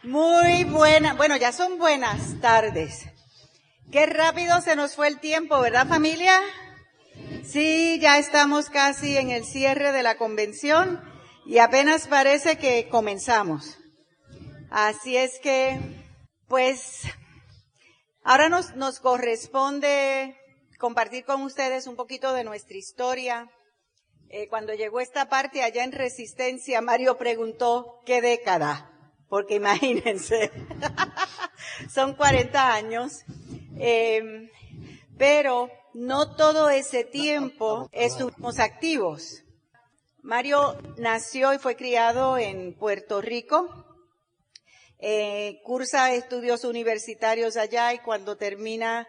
Muy buena, bueno, ya son buenas tardes. Qué rápido se nos fue el tiempo, ¿verdad, familia? Sí, ya estamos casi en el cierre de la convención y apenas parece que comenzamos. Así es que, pues, ahora nos corresponde compartir con ustedes un poquito de nuestra historia. Cuando llegó esta parte allá en Resistencia, Mario preguntó, ¿qué década? Porque imagínense, son 40 años, pero no todo ese tiempo estuvimos activos. Mario nació y fue criado en Puerto Rico, cursa estudios universitarios allá y cuando termina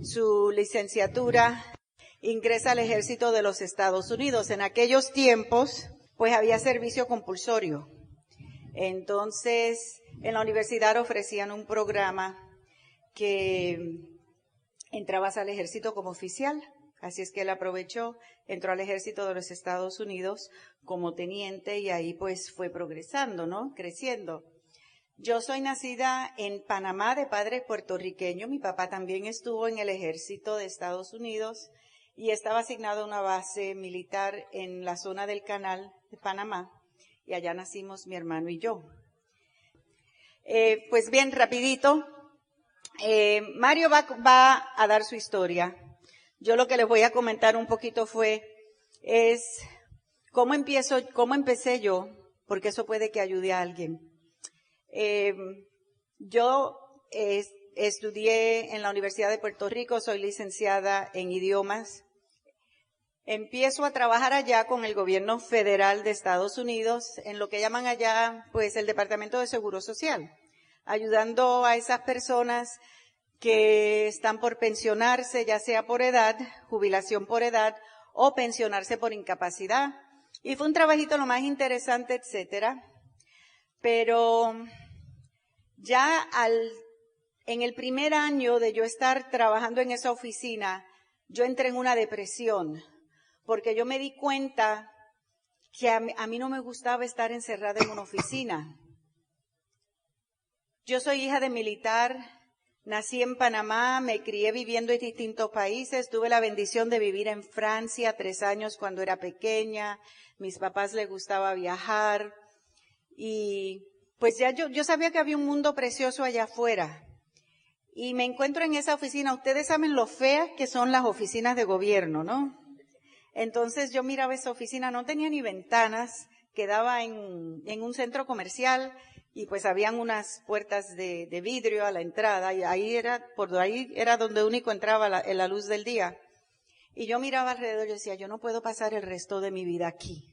su licenciatura ingresa al ejército de los Estados Unidos. En aquellos tiempos, pues había servicio compulsorio. Entonces, en la universidad ofrecían un programa que entrabas al ejército como oficial. Así es que él aprovechó, entró al ejército de los Estados Unidos como teniente y ahí pues fue progresando, ¿no? Creciendo. Yo soy nacida en Panamá de padre puertorriqueño. Mi papá también estuvo en el ejército de Estados Unidos y estaba asignado a una base militar en la zona del Canal de Panamá. Y allá nacimos mi hermano y yo. Pues bien, rapidito, Mario va a dar su historia. Yo lo que les voy a comentar un poquito es cómo empecé yo, porque eso puede que ayude a alguien. Yo estudié en la Universidad de Puerto Rico, soy licenciada en idiomas. Empiezo a trabajar allá con el gobierno federal de Estados Unidos en lo que llaman allá, pues, el Departamento de Seguro Social, ayudando a esas personas que están por pensionarse, ya sea por edad, jubilación por edad, o pensionarse por incapacidad. Y fue un trabajito lo más interesante, etcétera. Pero ya en el primer año de yo estar trabajando en esa oficina, yo entré en una depresión. Porque yo me di cuenta que a mí no me gustaba estar encerrada en una oficina. Yo soy hija de militar, nací en Panamá, me crié viviendo en distintos países, tuve la bendición de vivir en Francia 3 años cuando era pequeña, mis papás les gustaba viajar y pues ya yo sabía que había un mundo precioso allá afuera. Y me encuentro en esa oficina, ustedes saben lo feas que son las oficinas de gobierno, ¿no? Entonces yo miraba esa oficina, no tenía ni ventanas, quedaba en un centro comercial y pues habían unas puertas de vidrio a la entrada y por ahí era donde único entraba la luz del día. Y yo miraba alrededor y decía, yo no puedo pasar el resto de mi vida aquí.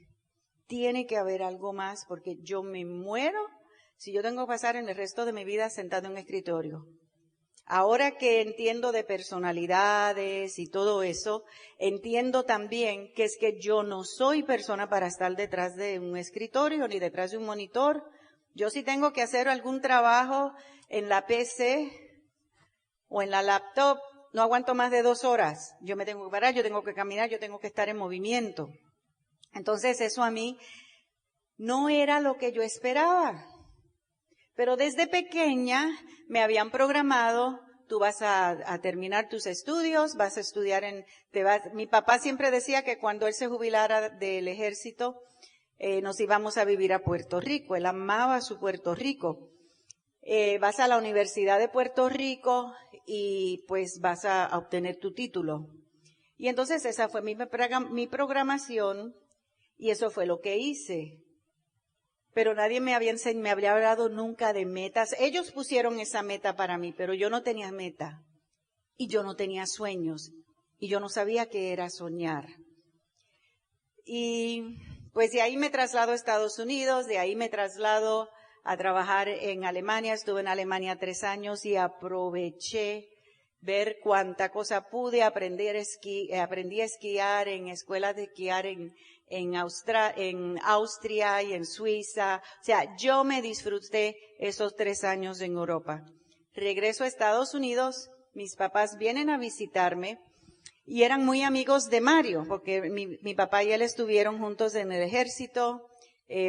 Tiene que haber algo más porque yo me muero si yo tengo que pasar en el resto de mi vida sentado en un escritorio. Ahora que entiendo de personalidades y todo eso, entiendo también que es que yo no soy persona para estar detrás de un escritorio ni detrás de un monitor. Yo sí tengo que hacer algún trabajo en la PC o en la laptop, no aguanto más de 2 horas. Yo me tengo que parar, yo tengo que caminar, yo tengo que estar en movimiento. Entonces eso a mí no era lo que yo esperaba. Pero desde pequeña me habían programado, tú vas a terminar tus estudios, vas a estudiar mi papá siempre decía que cuando él se jubilara del ejército, nos íbamos a vivir a Puerto Rico, él amaba su Puerto Rico. Vas a la Universidad de Puerto Rico y pues vas a obtener tu título. Y entonces esa fue mi programación y eso fue lo que hice. Pero nadie me había hablado nunca de metas. Ellos pusieron esa meta para mí, pero yo no tenía meta. Y yo no tenía sueños. Y yo no sabía qué era soñar. Y pues de ahí me traslado a Estados Unidos, de ahí me traslado a trabajar en Alemania. Estuve en Alemania 3 años y aproveché ver cuánta cosa pude. Aprendí a esquiar en escuelas de esquiar en Austria y en Suiza. O sea, yo me disfruté esos 3 años en Europa. Regreso a Estados Unidos, mis papás vienen a visitarme y eran muy amigos de Mario, porque mi papá y él estuvieron juntos en el ejército.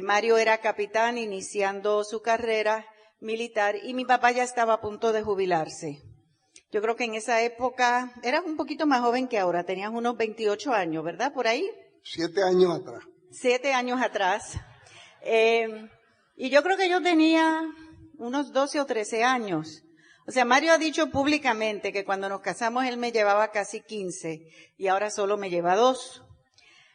Mario era capitán iniciando su carrera, militar y mi papá ya estaba a punto de jubilarse. Yo creo que en esa época, eras un poquito más joven que ahora, tenías unos 28 años, ¿verdad? Por ahí. 7 años atrás. 7 años atrás. Y yo creo que yo tenía unos 12 o 13 años. O sea, Mario ha dicho públicamente que cuando nos casamos él me llevaba casi 15 y ahora solo me lleva 2.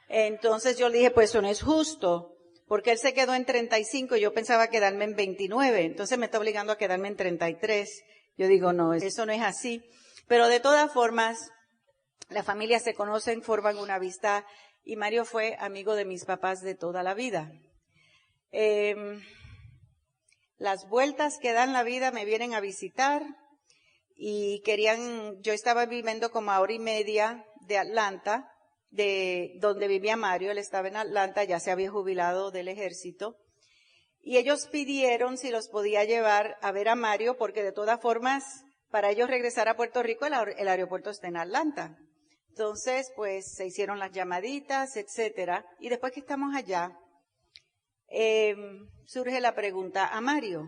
Entonces yo le dije, pues eso no es justo, porque él se quedó en 35 y yo pensaba quedarme en 29, entonces me está obligando a quedarme en 33. Yo digo, no, eso no es así. Pero de todas formas, las familias se conocen, forman una amistad y Mario fue amigo de mis papás de toda la vida. Las vueltas que dan la vida me vienen a visitar y yo estaba viviendo como a 1:30 de Atlanta, de donde vivía Mario, él estaba en Atlanta, ya se había jubilado del ejército, y ellos pidieron si los podía llevar a ver a Mario, porque de todas formas, para ellos regresar a Puerto Rico, el aeropuerto está en Atlanta. Entonces, pues, se hicieron las llamaditas, etcétera, y después que estamos allá, surge la pregunta a Mario.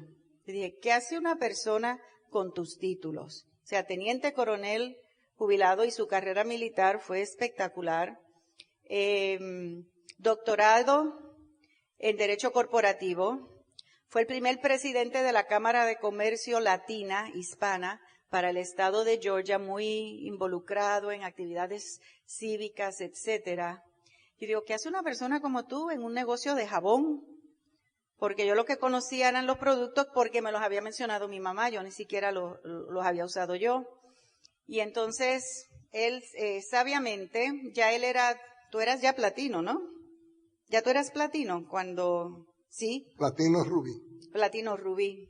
Le dije, ¿qué hace una persona con tus títulos? O sea, teniente coronel jubilado y su carrera militar fue espectacular. Doctorado en Derecho Corporativo. Fue el primer presidente de la Cámara de Comercio Latina, Hispana, para el estado de Georgia, muy involucrado en actividades cívicas, etcétera. Y digo, ¿qué hace una persona como tú en un negocio de jabón? Porque yo lo que conocía eran los productos porque me los había mencionado mi mamá, yo ni siquiera los había usado yo. Y entonces, él sabiamente, tú eras ya platino, ¿no? Ya tú eras platino cuando, ¿sí? Platino rubí. Platino rubí.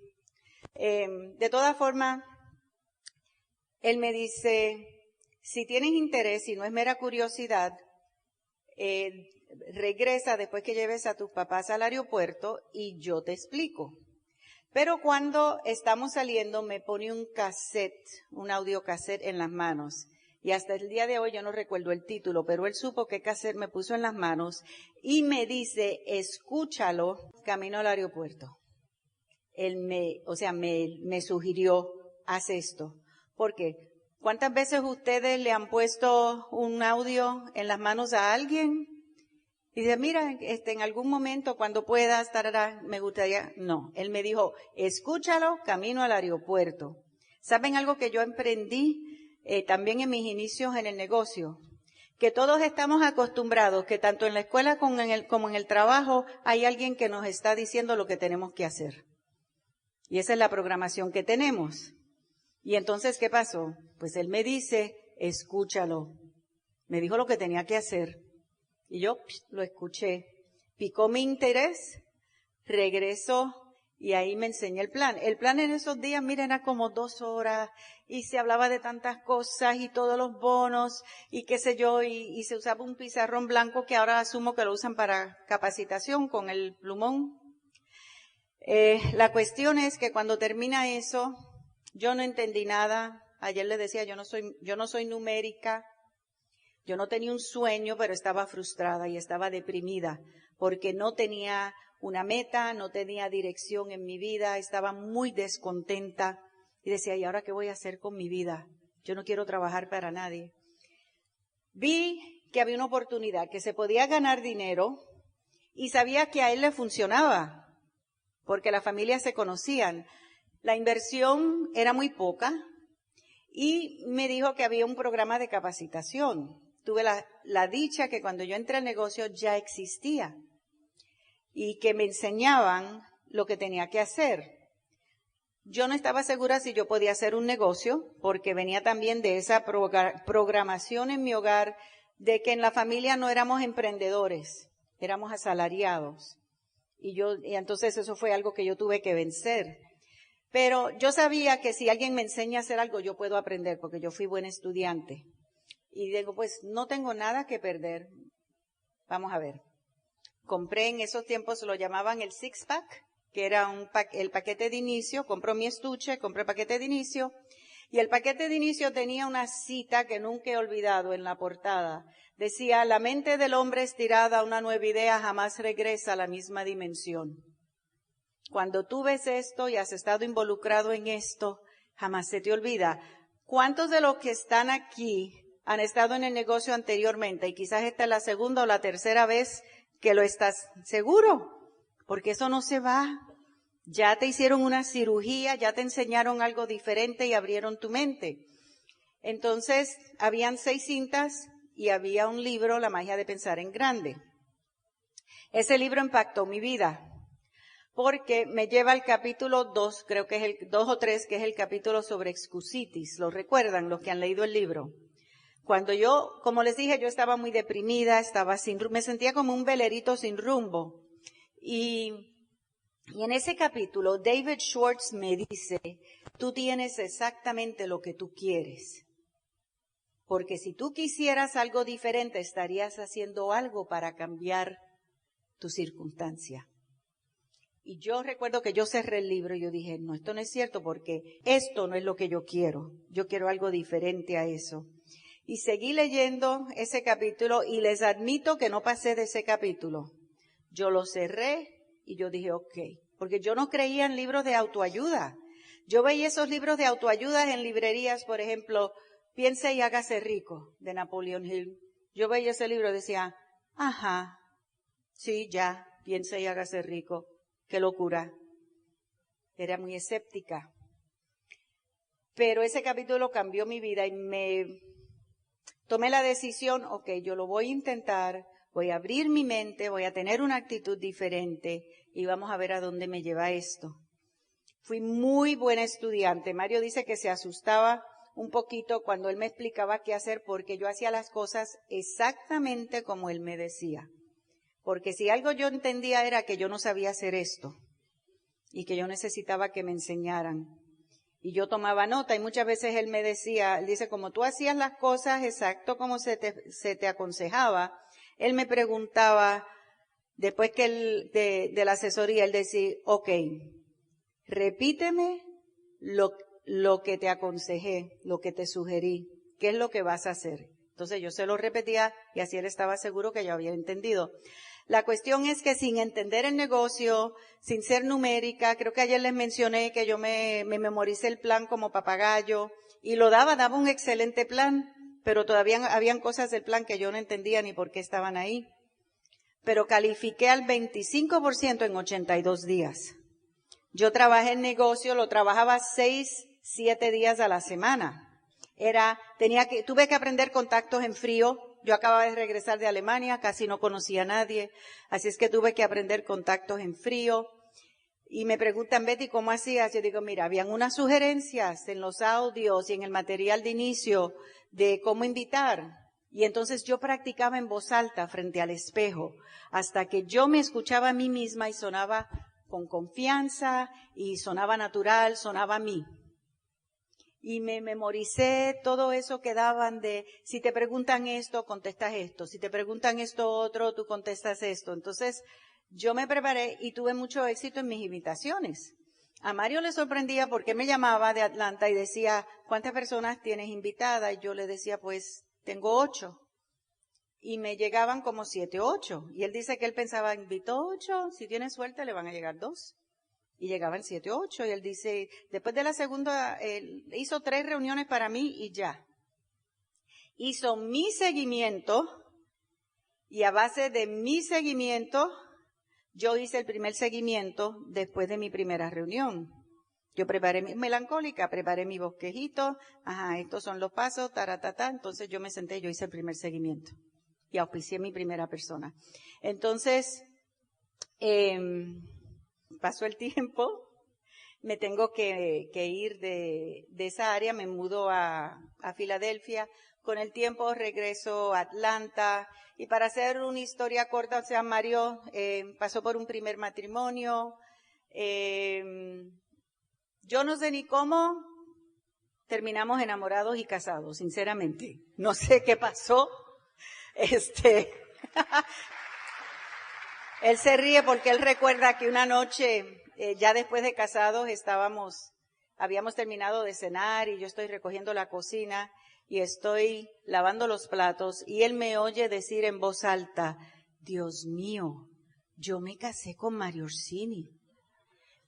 De todas formas, él me dice, si tienes interés y no es mera curiosidad, regresa después que lleves a tus papás al aeropuerto y yo te explico. Pero cuando estamos saliendo me pone un audiocassette en las manos. Y hasta el día de hoy yo no recuerdo el título, pero él supo qué cassette me puso en las manos y me dice, escúchalo, camino al aeropuerto. Él me sugirió, haz esto. ¿Por qué? ¿Cuántas veces ustedes le han puesto un audio en las manos a alguien? Y dice, mira, en algún momento cuando puedas, me gustaría. No, él me dijo, escúchalo, camino al aeropuerto. ¿Saben algo que yo emprendí también en mis inicios en el negocio? Que todos estamos acostumbrados, que tanto en la escuela como en el trabajo hay alguien que nos está diciendo lo que tenemos que hacer. Y esa es la programación que tenemos. Y entonces, ¿qué pasó? Pues él me dice, escúchalo. Me dijo lo que tenía que hacer. Y yo lo escuché. Picó mi interés, regresó y ahí me enseñó el plan. El plan en esos días, miren, era como 2 horas y se hablaba de tantas cosas y todos los bonos y qué sé yo, y se usaba un pizarrón blanco que ahora asumo que lo usan para capacitación con el plumón. La cuestión es que cuando termina eso, yo no entendí nada. Ayer le decía, yo no soy numérica. Yo no tenía un sueño, pero estaba frustrada y estaba deprimida porque no tenía una meta, no tenía dirección en mi vida, estaba muy descontenta y decía, ¿y ahora qué voy a hacer con mi vida? Yo no quiero trabajar para nadie. Vi que había una oportunidad, que se podía ganar dinero y sabía que a él le funcionaba porque las familias se conocían. La inversión era muy poca y me dijo que había un programa de capacitación. Tuve la dicha que cuando yo entré al negocio ya existía y que me enseñaban lo que tenía que hacer. Yo no estaba segura si yo podía hacer un negocio porque venía también de esa programación en mi hogar de que en la familia no éramos emprendedores, éramos asalariados. Y entonces eso fue algo que yo tuve que vencer. Pero yo sabía que si alguien me enseña a hacer algo, yo puedo aprender porque yo fui buena estudiante. Y digo, pues no tengo nada que perder. Vamos a ver. Compré en esos tiempos, lo llamaban el six-pack, que era el paquete de inicio. Compré mi estuche, compré el paquete de inicio. Y el paquete de inicio tenía una cita que nunca he olvidado en la portada. Decía, la mente del hombre estirada a una nueva idea jamás regresa a la misma dimensión. Cuando tú ves esto y has estado involucrado en esto, jamás se te olvida. ¿Cuántos de los que están aquí han estado en el negocio anteriormente y quizás esta es la segunda o la tercera vez que lo estás seguro? Porque eso no se va. Ya te hicieron una cirugía, ya te enseñaron algo diferente y abrieron tu mente. Entonces, habían 6 cintas y había un libro, La magia de pensar en grande. Ese libro impactó mi vida porque me lleva al capítulo 2, creo que es el 2 o 3, que es el capítulo sobre excusitis. ¿Lo recuerdan los que han leído el libro? Cuando yo, como les dije, yo estaba muy deprimida, me sentía como un velerito sin rumbo. Y en ese capítulo, David Schwartz me dice, tú tienes exactamente lo que tú quieres. Porque si tú quisieras algo diferente, estarías haciendo algo para cambiar tu circunstancia. Y yo recuerdo que yo cerré el libro y yo dije, no, esto no es cierto porque esto no es lo que yo quiero. Yo quiero algo diferente a eso. Y seguí leyendo ese capítulo y les admito que no pasé de ese capítulo. Yo lo cerré y yo dije, ok, porque yo no creía en libros de autoayuda. Yo veía esos libros de autoayuda en librerías, por ejemplo, Piense y hágase rico, de Napoleon Hill. Yo veía ese libro y decía, ajá, sí, ya, piense y hágase rico. Qué locura. Era muy escéptica. Pero ese capítulo cambió mi vida y me tomé la decisión, ok, yo lo voy a intentar, voy a abrir mi mente, voy a tener una actitud diferente y vamos a ver a dónde me lleva esto. Fui muy buena estudiante. Mario dice que se asustaba un poquito cuando él me explicaba qué hacer porque yo hacía las cosas exactamente como él me decía. Porque si algo yo entendía era que yo no sabía hacer esto y que yo necesitaba que me enseñaran. Y yo tomaba nota y muchas veces él me decía, él dice, como tú hacías las cosas exacto como se te aconsejaba, él me preguntaba, después que de la asesoría, él decía, ok, repíteme lo que te aconsejé, lo que te sugerí, ¿qué es lo que vas a hacer? Entonces yo se lo repetía y así él estaba seguro que yo había entendido. La cuestión es que sin entender el negocio, sin ser numérica, creo que ayer les mencioné que yo me memoricé el plan como papagayo y lo daba un excelente plan, pero todavía habían cosas del plan que yo no entendía ni por qué estaban ahí. Pero califiqué al 25% en 82 días. Yo trabajé en negocio, lo trabajaba 6, 7 días a la semana. Tuve que aprender contactos en frío. Yo acababa de regresar de Alemania, casi no conocía a nadie, así es que tuve que aprender contactos en frío. Y me preguntan, Betty, ¿cómo hacías? Yo digo, mira, habían unas sugerencias en los audios y en el material de inicio de cómo invitar. Y entonces yo practicaba en voz alta frente al espejo, hasta que yo me escuchaba a mí misma y sonaba con confianza y sonaba natural, sonaba a mí. Y me memoricé todo eso que daban de, si te preguntan esto, contestas esto. Si te preguntan esto otro, tú contestas esto. Entonces, yo me preparé y tuve mucho éxito en mis invitaciones. A Mario le sorprendía porque me llamaba de Atlanta y decía, ¿cuántas personas tienes invitadas? Y yo le decía, pues, tengo 8. Y me llegaban como 7 o 8. Y él dice que él pensaba, invitó 8, si tiene suerte le van a llegar 2. Y llegaban 7 o 8, y él dice, después de la segunda, hizo 3 reuniones para mí y ya. Hizo mi seguimiento, y a base de mi seguimiento, yo hice el primer seguimiento después de mi primera reunión. Yo preparé mi melancólica, preparé mi bosquejito, estos son los pasos, taratata, entonces yo me senté, yo hice el primer seguimiento. Y auspicié mi primera persona. Entonces, pasó el tiempo, me tengo que ir de esa área, me mudo a Filadelfia, con el tiempo regreso a Atlanta, y para hacer una historia corta, o sea, Mario pasó por un primer matrimonio, yo no sé ni cómo terminamos enamorados y casados, sinceramente, no sé qué pasó, él se ríe porque él recuerda que una noche, ya después de casados, habíamos terminado de cenar y yo estoy recogiendo la cocina y estoy lavando los platos y él me oye decir en voz alta, Dios mío, yo me casé con Mario Orsini.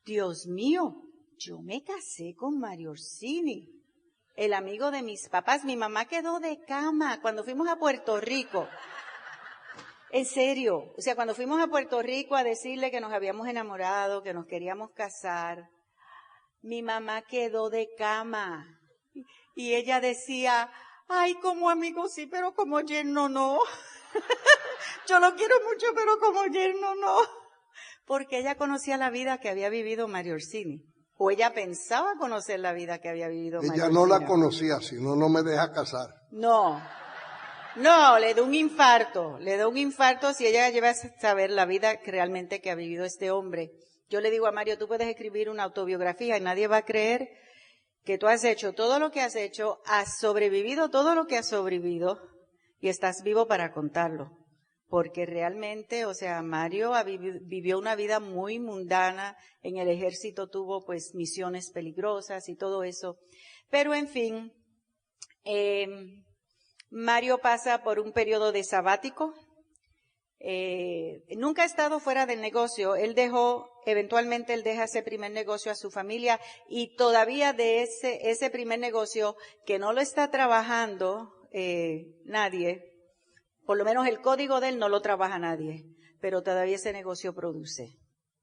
Dios mío, yo me casé con Mario Orsini, el amigo de mis papás. Mi mamá quedó de cama cuando fuimos a Puerto Rico. En serio, o sea, cuando fuimos a Puerto Rico a decirle que nos habíamos enamorado, que nos queríamos casar, mi mamá quedó de cama. Y ella decía, ay, como amigo sí, pero como yerno no. Yo lo quiero mucho, pero como yerno no. Porque ella conocía la vida que había vivido Mario Orsini. O ella pensaba conocer la vida que había vivido Mario Ella Orsini. no la conocía, si no, no me deja casar. No, le da un infarto si ella lleva a saber la vida que realmente que ha vivido este hombre. Yo le digo a Mario, tú puedes escribir una autobiografía y nadie va a creer que tú has hecho todo lo que has hecho, has sobrevivido todo lo que has sobrevivido y estás vivo para contarlo. Porque realmente, o sea, Mario vivió una vida muy mundana, en el ejército tuvo pues misiones peligrosas y todo eso. Pero en fin, Mario pasa por un periodo de sabático. Nunca ha estado fuera del negocio. Eventualmente él deja ese primer negocio a su familia y todavía de ese primer negocio que no lo está trabajando nadie, por lo menos el código de él no lo trabaja nadie, pero todavía ese negocio produce.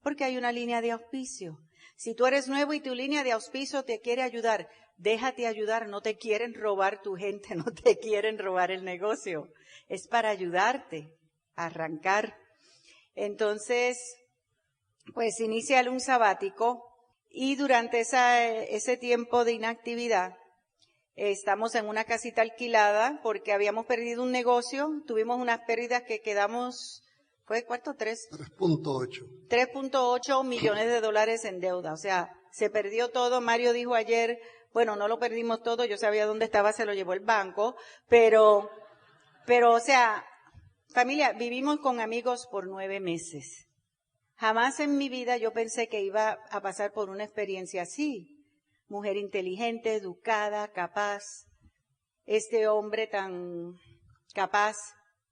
Porque hay una línea de auspicio. Si tú eres nuevo y tu línea de auspicio te quiere ayudar, déjate ayudar, no te quieren robar tu gente, no te quieren robar el negocio. Es para ayudarte a arrancar. Entonces, pues inicia un sabático y durante ese tiempo de inactividad, estamos en una casita alquilada porque habíamos perdido un negocio, tuvimos unas pérdidas que quedamos, ¿fue cuánto? 3.8. 3.8 millones de dólares en deuda, o sea, se perdió todo. Mario dijo ayer, bueno, no lo perdimos todo, yo sabía dónde estaba, se lo llevó el banco, pero, o sea, familia, vivimos con amigos por 9 meses. Jamás en mi vida yo pensé que iba a pasar por una experiencia así. Mujer inteligente, educada, capaz, este hombre tan capaz.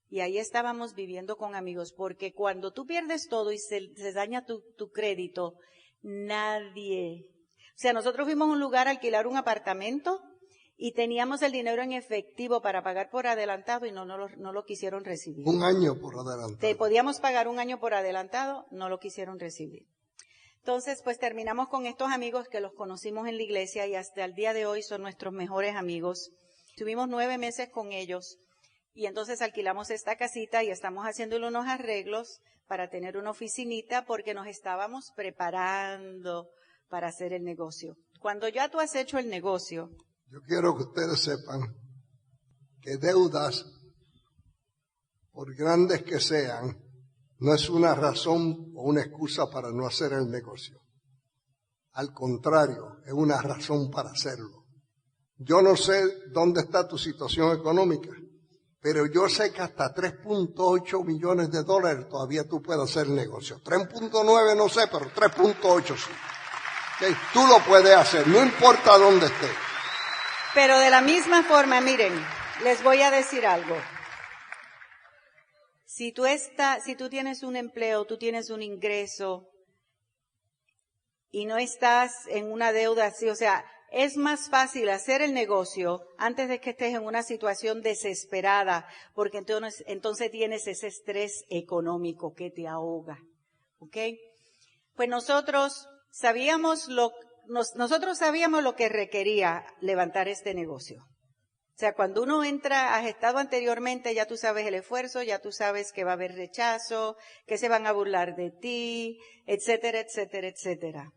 Y ahí estábamos viviendo con amigos, porque cuando tú pierdes todo y se daña tu crédito, nadie. O sea, nosotros fuimos a un lugar a alquilar un apartamento y teníamos el dinero en efectivo para pagar por adelantado y no lo quisieron recibir. Un año por adelantado. Podíamos pagar un año por adelantado, no lo quisieron recibir. Entonces, pues terminamos con estos amigos que los conocimos en la iglesia y hasta el día de hoy son nuestros mejores amigos. Tuvimos 9 meses con ellos y entonces alquilamos esta casita y estamos haciéndole unos arreglos para tener una oficinita porque nos estábamos preparando para hacer el negocio. Cuando ya tú has hecho el negocio. Yo quiero que ustedes sepan que deudas, por grandes que sean, no es una razón o una excusa para no hacer el negocio. Al contrario, es una razón para hacerlo. Yo no sé dónde está tu situación económica, pero yo sé que hasta 3.8 millones de dólares todavía tú puedes hacer el negocio. 3.9 no sé, pero 3.8 sí. ¿Okay? Tú lo puedes hacer, no importa dónde estés. Pero de la misma forma, miren, les voy a decir algo. Si tú tienes un empleo, tú tienes un ingreso y no estás en una deuda así, o sea, es más fácil hacer el negocio antes de que estés en una situación desesperada, porque entonces tienes ese estrés económico que te ahoga, ¿ok? Pues nosotros sabíamos lo que requería levantar este negocio. O sea, cuando uno entra, has estado anteriormente, ya tú sabes el esfuerzo, ya tú sabes que va a haber rechazo, que se van a burlar de ti, etcétera, etcétera, etcétera.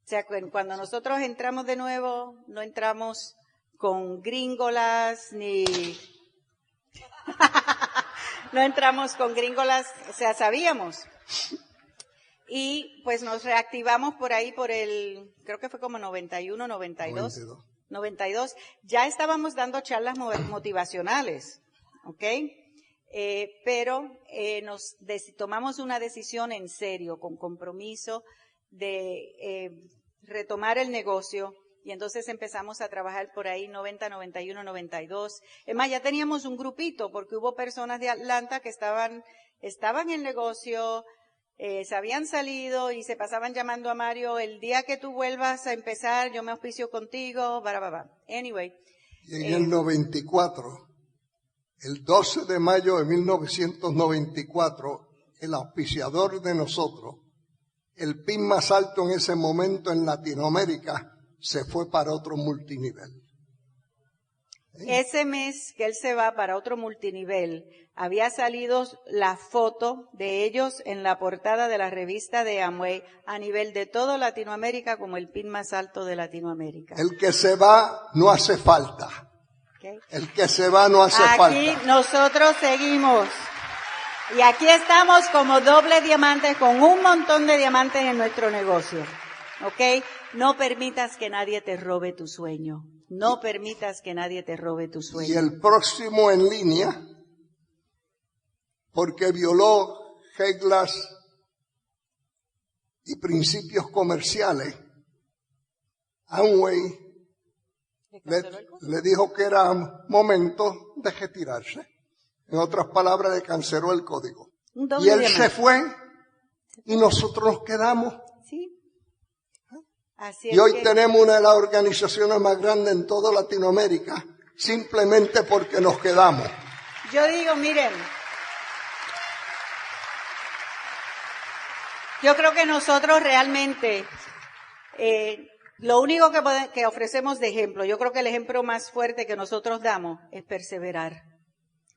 O sea, cuando nosotros entramos de nuevo, no entramos con gringolas no entramos con gringolas, o sea, sabíamos. Y pues nos reactivamos por ahí creo que fue como 91, 92. Ya estábamos dando charlas motivacionales, ¿ok? Pero tomamos una decisión en serio, con compromiso de retomar el negocio y entonces empezamos a trabajar por ahí 90, 91, 92. Es más, ya teníamos un grupito porque hubo personas de Atlanta que estaban en el negocio, se habían salido y se pasaban llamando a Mario, el día que tú vuelvas a empezar, yo me auspicio contigo, Anyway. Y en el 94, el 12 de mayo de 1994, el auspiciador de nosotros, el PIB más alto en ese momento en Latinoamérica, se fue para otro multinivel. Ese mes que él se va para otro multinivel, había salido la foto de ellos en la portada de la revista de Amway a nivel de todo Latinoamérica como el PIB más alto de Latinoamérica. El que se va no hace falta. Okay. El que se va no hace falta. Aquí nosotros seguimos. Y aquí estamos como doble diamantes, con un montón de diamantes en nuestro negocio. ¿Ok? No permitas que nadie te robe tu sueño. No permitas que nadie te robe tu sueño. Y el próximo en línea, porque violó reglas y principios comerciales, Amway le dijo que era momento de retirarse. En otras palabras, le canceló el código. Y él se fue y nosotros nos quedamos. Sí. Así Y hoy tenemos una de las organizaciones más grandes en toda Latinoamérica, simplemente porque nos quedamos. Yo digo, miren, yo creo que nosotros realmente, lo único que ofrecemos de ejemplo, yo creo que el ejemplo más fuerte que nosotros damos es perseverar.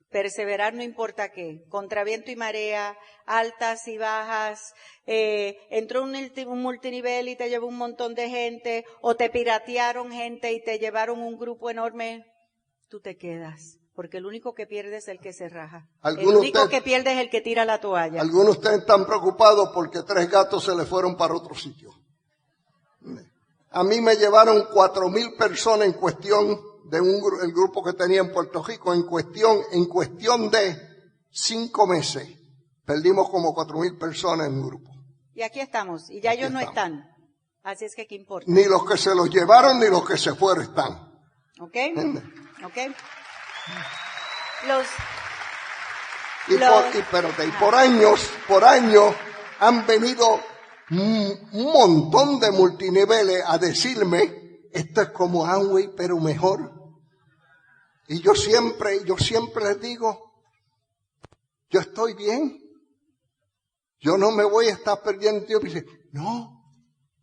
Perseverar no importa qué, contra viento y marea, altas y bajas, entró un multinivel y te llevó un montón de gente, o te piratearon gente y te llevaron un grupo enorme, tú te quedas, porque el único que pierde es el que se raja. El único que pierde es el que tira la toalla. Algunos de ustedes están preocupados porque 3 gatos se le fueron para otro sitio. A mí me llevaron 4,000 personas en cuestión de el grupo que tenía en Puerto Rico, en cuestión de 5 meses. Perdimos como 4,000 personas en un grupo. Y aquí estamos, y ya ellos no están. Así es que, ¿qué importa? Ni los que se los llevaron, ni los que se fueron están. ¿Ok? ¿Entiendes? ¿Ok? Por años han venido un montón de multiniveles a decirme, esto es como Amway, pero mejor. Y yo siempre les digo, yo estoy bien. Yo no me voy a estar perdiendo tiempo. Y dice, no,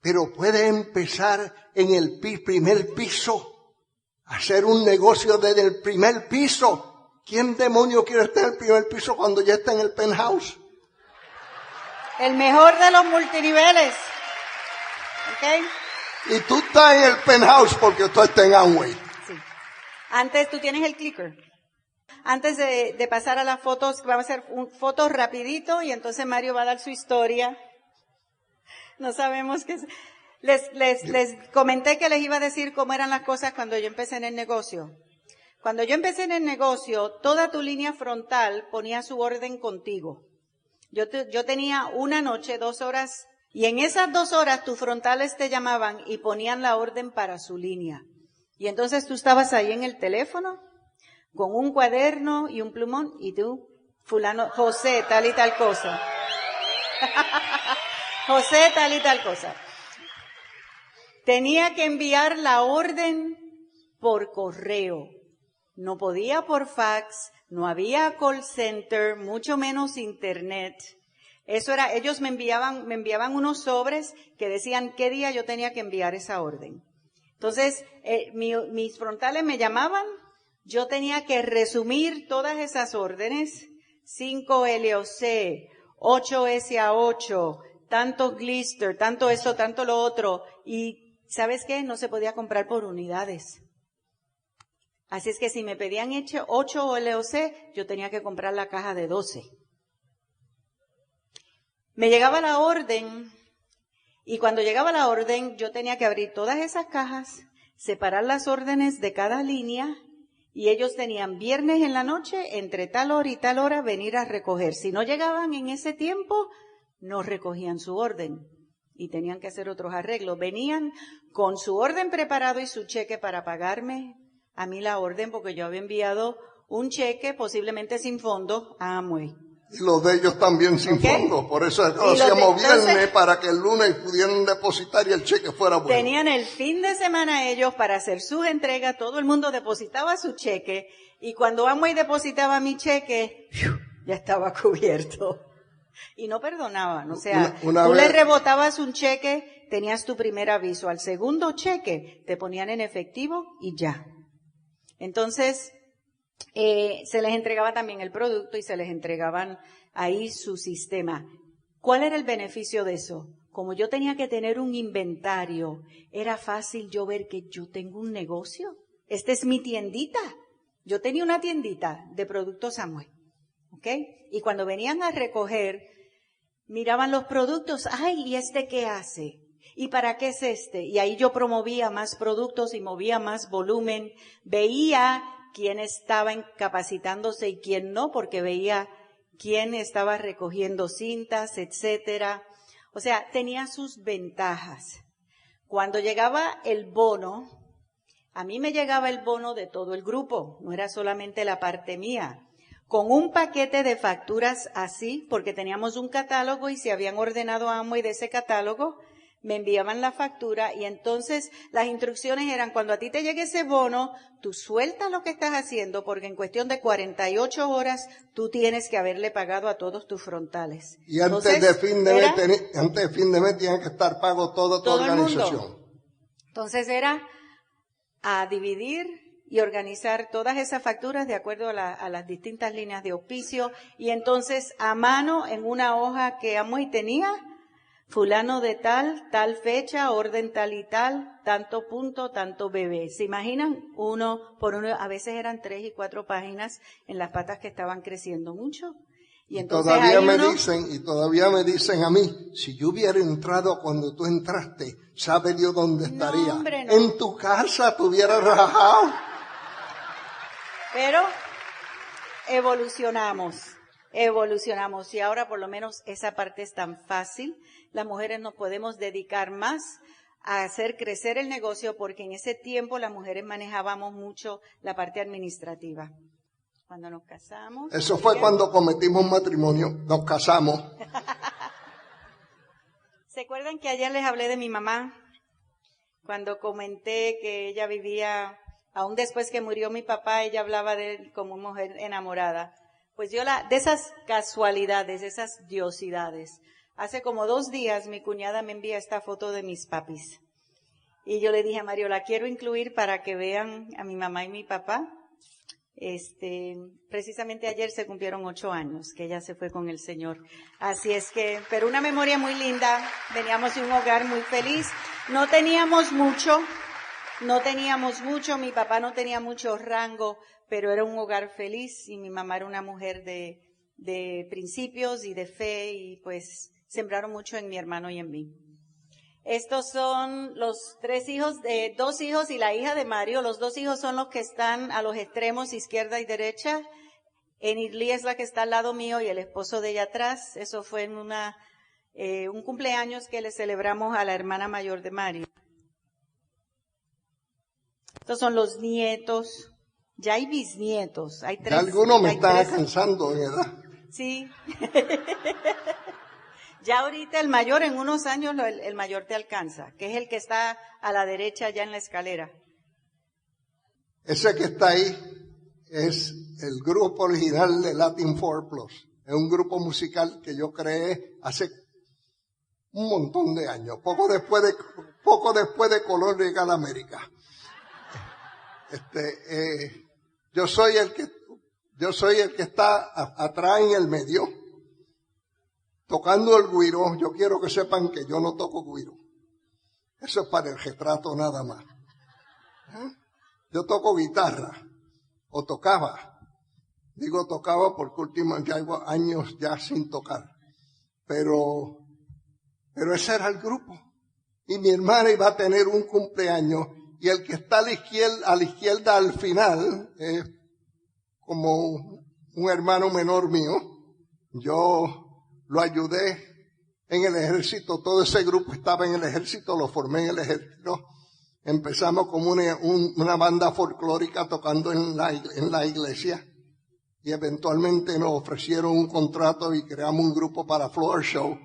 pero puede empezar en el primer piso, hacer un negocio desde el primer piso. ¿Quién demonio quiere estar en el primer piso cuando ya está en el penthouse? El mejor de los multiniveles. ¿Ok? Y tú estás en el penthouse porque tú estás en Amway. Sí. Antes, tú tienes el clicker. Antes de pasar a las fotos, vamos a hacer fotos rapidito y entonces Mario va a dar su historia. No sabemos qué es. Les comenté que les iba a decir cómo eran las cosas cuando yo empecé en el negocio. Cuando yo empecé en el negocio, toda tu línea frontal ponía su orden contigo. Yo tenía una noche, 2 horas, y en esas 2 horas tus frontales te llamaban y ponían la orden para su línea. Y entonces tú estabas ahí en el teléfono, con un cuaderno y un plumón, y tú, fulano, José, tal y tal cosa. José, tal y tal cosa. Tenía que enviar la orden por correo. No podía por fax, no había call center, mucho menos internet. Eso era, ellos me enviaban unos sobres que decían qué día yo tenía que enviar esa orden. Entonces, mis frontales me llamaban, yo tenía que resumir todas esas órdenes, 5 LOC, 8 SA8, tantos Glister, tanto eso, tanto lo otro, y ¿sabes qué? No se podía comprar por unidades. Así es que si me pedían 8 LOC, yo tenía que comprar la caja de 12. Me llegaba la orden, y cuando llegaba la orden, yo tenía que abrir todas esas cajas, separar las órdenes de cada línea, y ellos tenían viernes en la noche, entre tal hora y tal hora, venir a recoger. Si no llegaban en ese tiempo, no recogían su orden, y tenían que hacer otros arreglos. Venían con su orden preparado y su cheque para pagarme a mí la orden, porque yo había enviado un cheque, posiblemente sin fondo, a Amway. Y los de ellos también sin fondos. Por eso lo hacíamos viernes para que el lunes pudieran depositar y el cheque fuera bueno. Tenían el fin de semana ellos para hacer sus entregas. Todo el mundo depositaba su cheque. Y cuando Amway depositaba mi cheque, ya estaba cubierto. Y no perdonaban. O sea, tú le rebotabas un cheque, tenías tu primer aviso. Al segundo cheque te ponían en efectivo y ya. Entonces, se les entregaba también el producto y se les entregaban ahí su sistema. ¿Cuál era el beneficio de eso? Como yo tenía que tener un inventario, era fácil yo ver que yo tengo un negocio. Esta es mi tiendita. Yo tenía una tiendita de productos Amway. ¿Ok? Y cuando venían a recoger, miraban los productos. ¡Ay! ¿Y este qué hace? ¿Y para qué es este? Y ahí yo promovía más productos y movía más volumen. Veía quién estaba capacitándose y quién no, porque veía quién estaba recogiendo cintas, etcétera. O sea, tenía sus ventajas. Cuando llegaba el bono, a mí me llegaba el bono de todo el grupo, no era solamente la parte mía. Con un paquete de facturas así, porque teníamos un catálogo y se habían ordenado Amway de ese catálogo, me enviaban la factura y entonces las instrucciones eran: cuando a ti te llegue ese bono, tú sueltas lo que estás haciendo porque en cuestión de 48 horas tú tienes que haberle pagado a todos tus frontales. Y antes de fin de mes tiene que estar pago toda tu organización. Entonces era a dividir y organizar todas esas facturas de acuerdo a las distintas líneas de auspicio y entonces a mano en una hoja que Amway tenía, fulano de tal fecha, orden tal y tal, tanto punto, tanto bebé. ¿Se imaginan? Uno por uno, a veces eran 3 y 4 páginas en las patas que estaban creciendo mucho. Y entonces todavía me dicen a mí, si yo hubiera entrado cuando tú entraste, ¿sabe Dios dónde estaría? No, hombre, no. En tu casa te hubiera rajado. Pero evolucionamos y ahora por lo menos esa parte es tan fácil. Las mujeres nos podemos dedicar más a hacer crecer el negocio porque en ese tiempo las mujeres manejábamos mucho la parte administrativa. Cuando nos casamos. Eso fue cuando cometimos matrimonio, nos casamos. ¿Se acuerdan que ayer les hablé de mi mamá? Cuando comenté que ella vivía, aún después que murió mi papá, ella hablaba de él como una mujer enamorada. Pues yo de esas casualidades, esas diosidades. Hace como 2 días mi cuñada me envía esta foto de mis papis. Y yo le dije a Mario, la quiero incluir para que vean a mi mamá y mi papá. Precisamente ayer se cumplieron 8 años que ella se fue con el Señor. Así es que, pero una memoria muy linda. Veníamos de un hogar muy feliz. No teníamos mucho. Mi papá no tenía mucho rango, pero era un hogar feliz y mi mamá era una mujer de principios y de fe y pues sembraron mucho en mi hermano y en mí. Estos son los 2 hijos y la hija de Mario. Los 2 hijos son los que están a los extremos, izquierda y derecha. Enirli es la que está al lado mío y el esposo de ella atrás. Eso fue en un cumpleaños que le celebramos a la hermana mayor de Mario. Estos son los nietos. Ya hay bisnietos. Hay 3. Ya algunos me están alcanzando en edad. Sí. Ya ahorita el mayor, en unos años, el mayor te alcanza, que es el que está a la derecha ya en la escalera. Ese que está ahí es el grupo original de Latin 4 Plus. Es un grupo musical que yo creé hace un montón de años, poco después de Colón llegar a América. Yo soy el que está atrás en el medio, tocando el güiro. Yo quiero que sepan que yo no toco güiro. Eso es para el retrato nada más. Yo toco guitarra, o tocaba. Digo tocaba porque últimamente llevo años ya sin tocar. Pero ese era el grupo. Y mi hermana iba a tener un cumpleaños, y el que está a la izquierda al final es como un hermano menor mío. Yo lo ayudé en el ejército, todo ese grupo estaba en el ejército, lo formé en el ejército. Empezamos como una banda folclórica tocando en la iglesia. y eventualmente nos ofrecieron un contrato y creamos un grupo para Floor Show.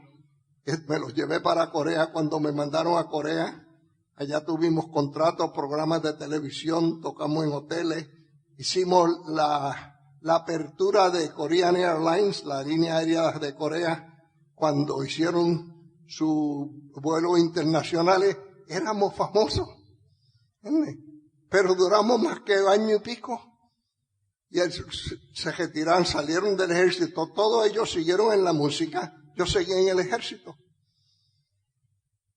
Me los llevé para Corea. Cuando me mandaron a Corea, allá tuvimos contratos, programas de televisión, tocamos en hoteles, hicimos la apertura de Korean Airlines, la línea aérea de Corea, cuando hicieron sus vuelos internacionales, éramos famosos. ¿Entiendes? Pero duramos más que año y pico. Y se retiraron, salieron del ejército. Todos ellos siguieron en la música. Yo seguí en el ejército.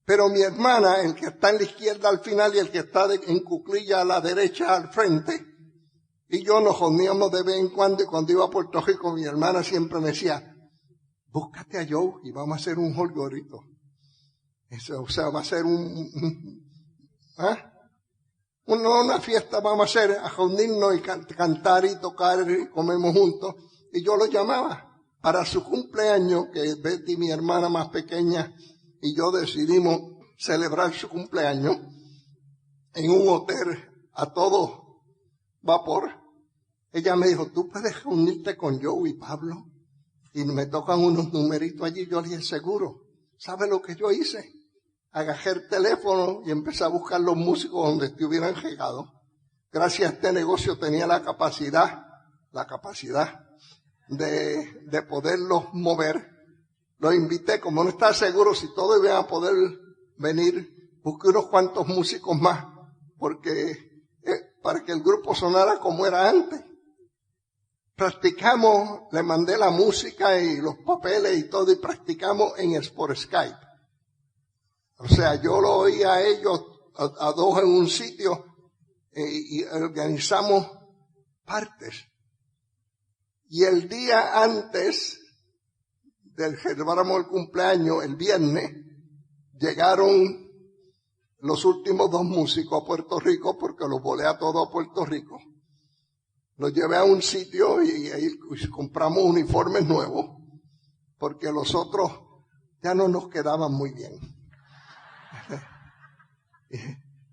Pero mi hermana, el que está en la izquierda al final y el que está en cuclilla a la derecha al frente, y yo nos reuníamos de vez en cuando, y cuando iba a Puerto Rico, mi hermana siempre me decía, búscate a Joe y vamos a hacer un jolgorito. O sea, va a ser una fiesta, vamos a hacer, a reunirnos y cantar y tocar y comemos juntos. Y yo lo llamaba. Para su cumpleaños, que Betty, mi hermana más pequeña, y yo decidimos celebrar su cumpleaños en un hotel a todo vapor. Ella me dijo, ¿tú puedes reunirte con Joe y Pablo? Y me tocan unos numeritos allí. Yo le dije, seguro. ¿Sabe lo que yo hice? Agarré el teléfono y empecé a buscar los músicos donde estuvieran regados. Gracias a este negocio tenía la capacidad de poderlos mover. Los invité, como no estaba seguro si todos iban a poder venir, busqué unos cuantos músicos más, porque para que el grupo sonara como era antes. Practicamos, le mandé la música y los papeles y todo, y practicamos por Skype. O sea, yo lo oía a ellos, a dos en un sitio, y organizamos partes. Y el día antes del celebramos el cumpleaños, el viernes, llegaron los últimos dos músicos a Puerto Rico, porque los volé a todos a Puerto Rico. Los llevé a un sitio y ahí compramos uniformes nuevos, porque los otros ya no nos quedaban muy bien.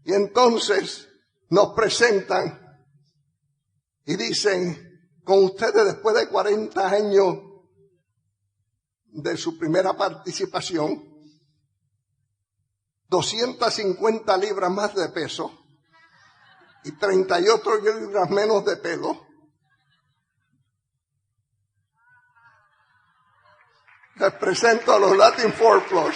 Y entonces nos presentan y dicen, con ustedes después de 40 años de su primera participación, 250 libras más de peso y 38 libras menos de pelo. Les presento a los Latin Four Plus.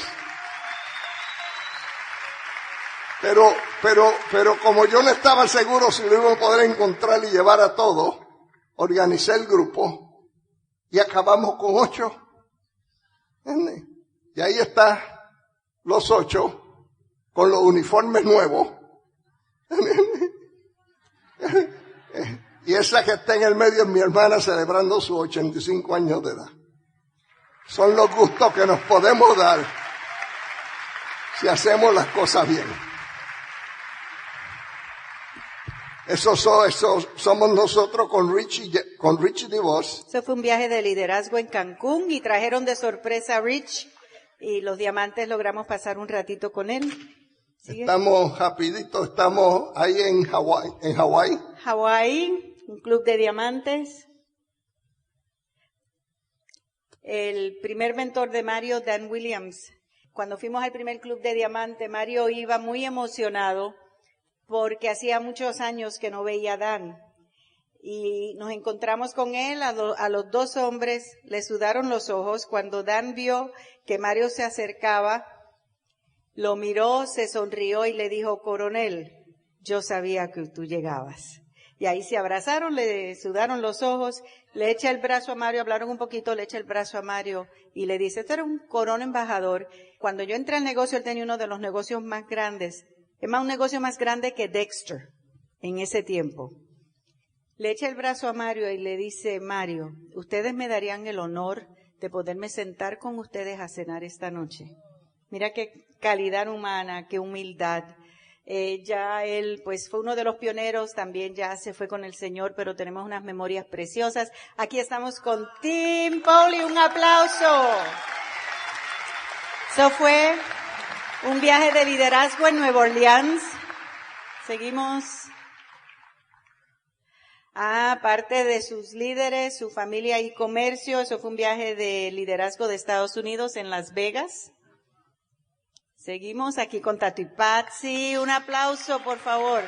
Pero como yo no estaba seguro si lo iba a poder encontrar y llevar a todos, organicé el grupo y acabamos con 8. Y ahí están los 8 con los uniformes nuevos. Y esa que está en el medio es mi hermana celebrando sus 85 años de edad. Son los gustos que nos podemos dar si hacemos las cosas bien. Eso somos nosotros con Richie DeVos. Eso fue un viaje de liderazgo en Cancún y trajeron de sorpresa a Rich y los diamantes logramos pasar un ratito con él. ¿Sigue? Estamos ahí en Hawái. Hawái, un club de diamantes. El primer mentor de Mario, Dan Williams. Cuando fuimos al primer club de diamante, Mario iba muy emocionado porque hacía muchos años que no veía a Dan. Y nos encontramos con él, a los dos hombres le sudaron los ojos. Cuando Dan vio que Mario se acercaba, lo miró, se sonrió y le dijo, coronel, yo sabía que tú llegabas. Y ahí se abrazaron, le sudaron los ojos, le echa el brazo a Mario, hablaron un poquito, le echa el brazo a Mario y le dice, este era un coronel embajador. Cuando yo entré al negocio, él tenía uno de los negocios más grandes. Es más, un negocio más grande que Dexter en ese tiempo. Le echa el brazo a Mario y le dice, Mario, ustedes me darían el honor de poderme sentar con ustedes a cenar esta noche. Mira qué calidad humana, qué humildad. Ya él, pues, fue uno de los pioneros, también ya se fue con el Señor, pero tenemos unas memorias preciosas. Aquí estamos con Tim Pauli, un aplauso. Eso fue un viaje de liderazgo en Nueva Orleans. Seguimos. Parte de sus líderes, su familia y comercio. Eso fue un viaje de liderazgo de Estados Unidos en Las Vegas. Seguimos aquí con Tato y Patsy. Un aplauso, por favor,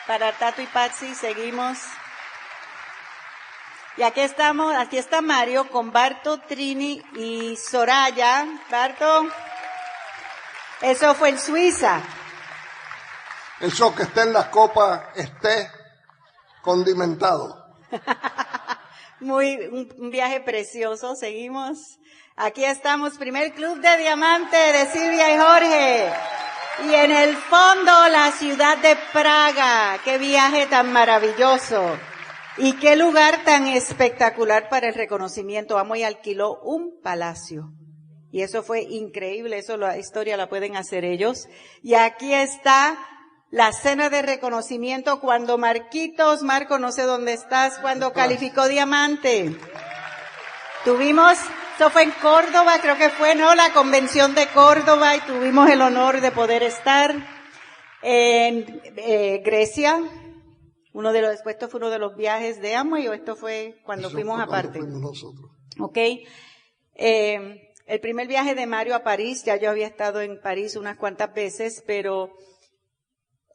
para Tato y Patsy. Seguimos. Y aquí está Mario con Barto, Trini y Soraya. Barto, eso fue en Suiza. Eso que esté en la copa esté condimentado. Un viaje precioso. Seguimos. Aquí estamos, primer Club de Diamante de Silvia y Jorge. Y en el fondo, la ciudad de Praga. Qué viaje tan maravilloso. Y qué lugar tan espectacular para el reconocimiento. Amway alquiló un palacio. Y eso fue increíble. Eso la historia la pueden hacer ellos. Y aquí está la cena de reconocimiento cuando Marco, no sé dónde estás, cuando calificó diamante. Eso fue en Córdoba, creo que fue, ¿no? La convención de Córdoba, y tuvimos el honor de poder estar en Grecia. Esto fue uno de los viajes de Amway, o esto fue cuando fuimos aparte. Fuimos nosotros. Ok. El primer viaje de Mario a París, ya yo había estado en París unas cuantas veces, pero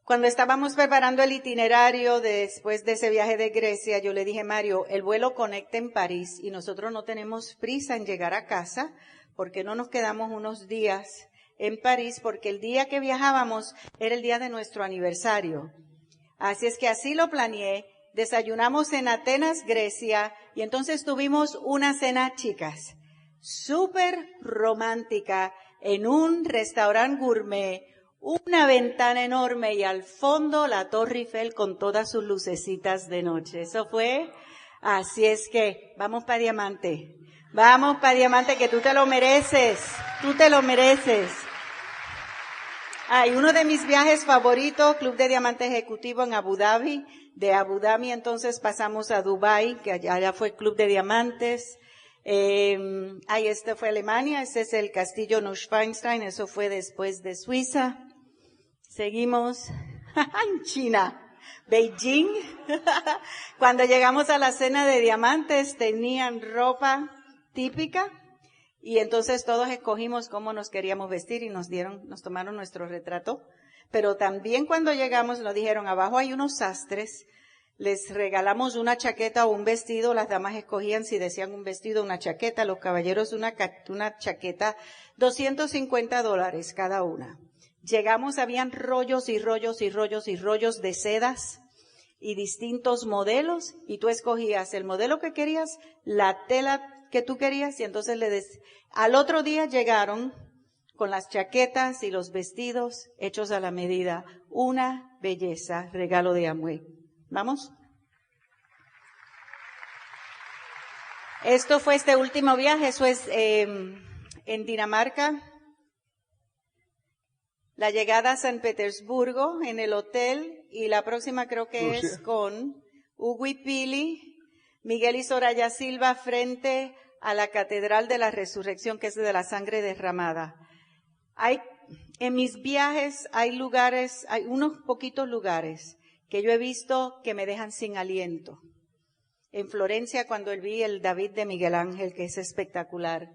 cuando estábamos preparando el itinerario después de ese viaje de Grecia, yo le dije, Mario, el vuelo conecta en París y nosotros no tenemos prisa en llegar a casa, porque no nos quedamos unos días en París, porque el día que viajábamos era el día de nuestro aniversario. Así es que así lo planeé, desayunamos en Atenas, Grecia, y entonces tuvimos una cena, chicas, súper romántica, en un restaurante gourmet, una ventana enorme y al fondo la Torre Eiffel con todas sus lucecitas de noche. Eso fue, así es que, vamos para Diamante, que tú te lo mereces. Y uno de mis viajes favoritos, Club de Diamante Ejecutivo en Abu Dhabi. De Abu Dhabi entonces pasamos a Dubái, que allá fue Club de Diamantes. Este fue Alemania, ese es el Castillo Neuschwanstein, eso fue después de Suiza. Seguimos en China, Beijing. Cuando llegamos a la cena de diamantes tenían ropa típica y entonces todos escogimos cómo nos queríamos vestir y nos tomaron nuestro retrato. Pero también cuando llegamos nos dijeron, abajo hay unos sastres, les regalamos una chaqueta o un vestido, las damas escogían si decían un vestido o una chaqueta, los caballeros una chaqueta, $250 cada una. Llegamos, habían rollos y rollos y rollos y rollos de sedas y distintos modelos y tú escogías el modelo que querías, la tela que tú querías y entonces al otro día llegaron con las chaquetas y los vestidos hechos a la medida. Una belleza, regalo de Amway. ¿Vamos? Esto fue este último viaje, eso es en Dinamarca. La llegada a San Petersburgo en el hotel y la próxima creo que es con Hugo y Pili, Miguel y Soraya Silva frente a la Catedral de la Resurrección, que es de la sangre derramada. En mis viajes hay unos poquitos lugares que yo he visto que me dejan sin aliento. En Florencia, cuando vi el David de Miguel Ángel, que es espectacular.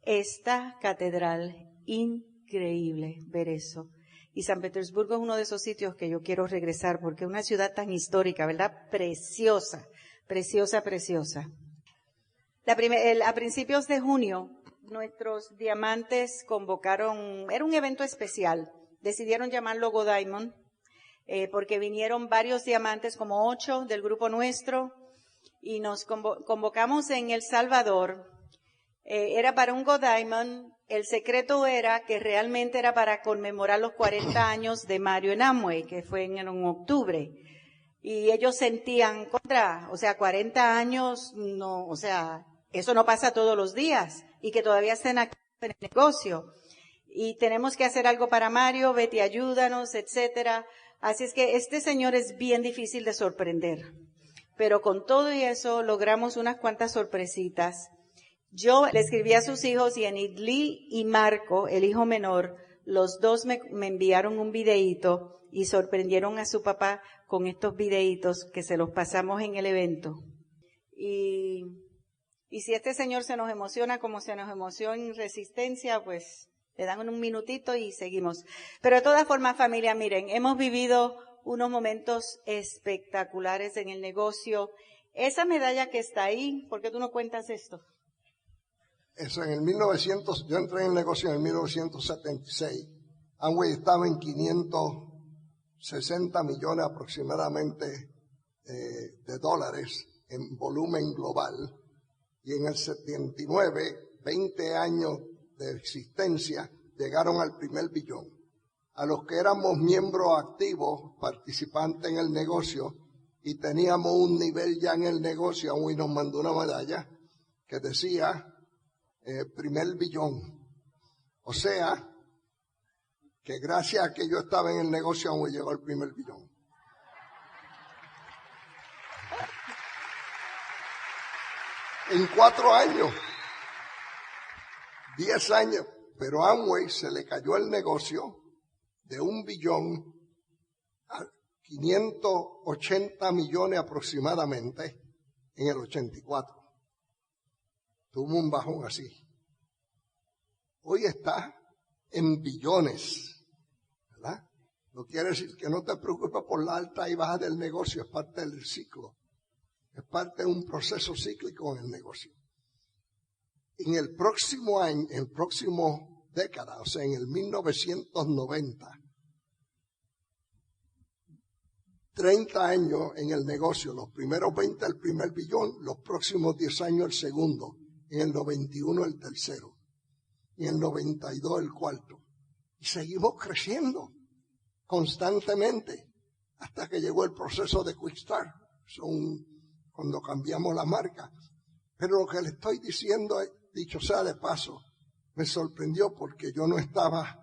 Esta catedral, increíble ver eso. Y San Petersburgo es uno de esos sitios que yo quiero regresar porque es una ciudad tan histórica, ¿verdad? Preciosa, preciosa, preciosa. A principios de junio, nuestros diamantes convocaron, era un evento especial, decidieron llamarlo Go Diamond, porque vinieron varios diamantes, como 8 del grupo nuestro, y nos convocamos en El Salvador. Era para un Go Diamond. El secreto era que realmente era para conmemorar los 40 años de Mario en Amway, que fue en octubre. Y ellos sentían 40 años, no, eso no pasa todos los días. Y que todavía estén aquí en el negocio. Y tenemos que hacer algo para Mario, Betty, ayúdanos, etcétera. Así es que este señor es bien difícil de sorprender. Pero con todo y eso logramos unas cuantas sorpresitas. Yo le escribí a sus hijos y Enidli y Marco, el hijo menor, los dos me enviaron un videíto y sorprendieron a su papá con estos videitos que se los pasamos en el evento. Y si este señor se nos emociona como se nos emociona en Resistencia, pues le dan un minutito y seguimos. Pero de todas formas, familia, miren, hemos vivido unos momentos espectaculares en el negocio. Esa medalla que está ahí, ¿por qué tú no cuentas esto? Eso yo entré en el negocio en el 1976. Amway estaba en 560 millones aproximadamente de dólares en volumen global. Y en el 79, 20 años de existencia, llegaron al primer billón. A los que éramos miembros activos, participantes en el negocio, y teníamos un nivel ya en el negocio, Amway nos mandó una medalla que decía primer billón. O sea, que gracias a que yo estaba en el negocio, Amway llegó al primer billón. En 4 años, 10 años, pero a Amway se le cayó el negocio de 1 billón a 580 millones aproximadamente en el 84. Tuvo un bajón así. Hoy está en billones, ¿verdad? No quiere decir que no te preocupes por la alta y baja del negocio, es parte del ciclo. Es parte de un proceso cíclico en el negocio. En el próximo año, en el próximo década, o sea, en el 1990, 30 años en el negocio, los primeros 20 el primer billón, los próximos 10 años el segundo, en el 91 el tercero, y en el 92 el cuarto. Y seguimos creciendo constantemente hasta que llegó el proceso de Quick Start. Cuando cambiamos la marca. Pero lo que le estoy diciendo, dicho sea de paso, me sorprendió porque yo no estaba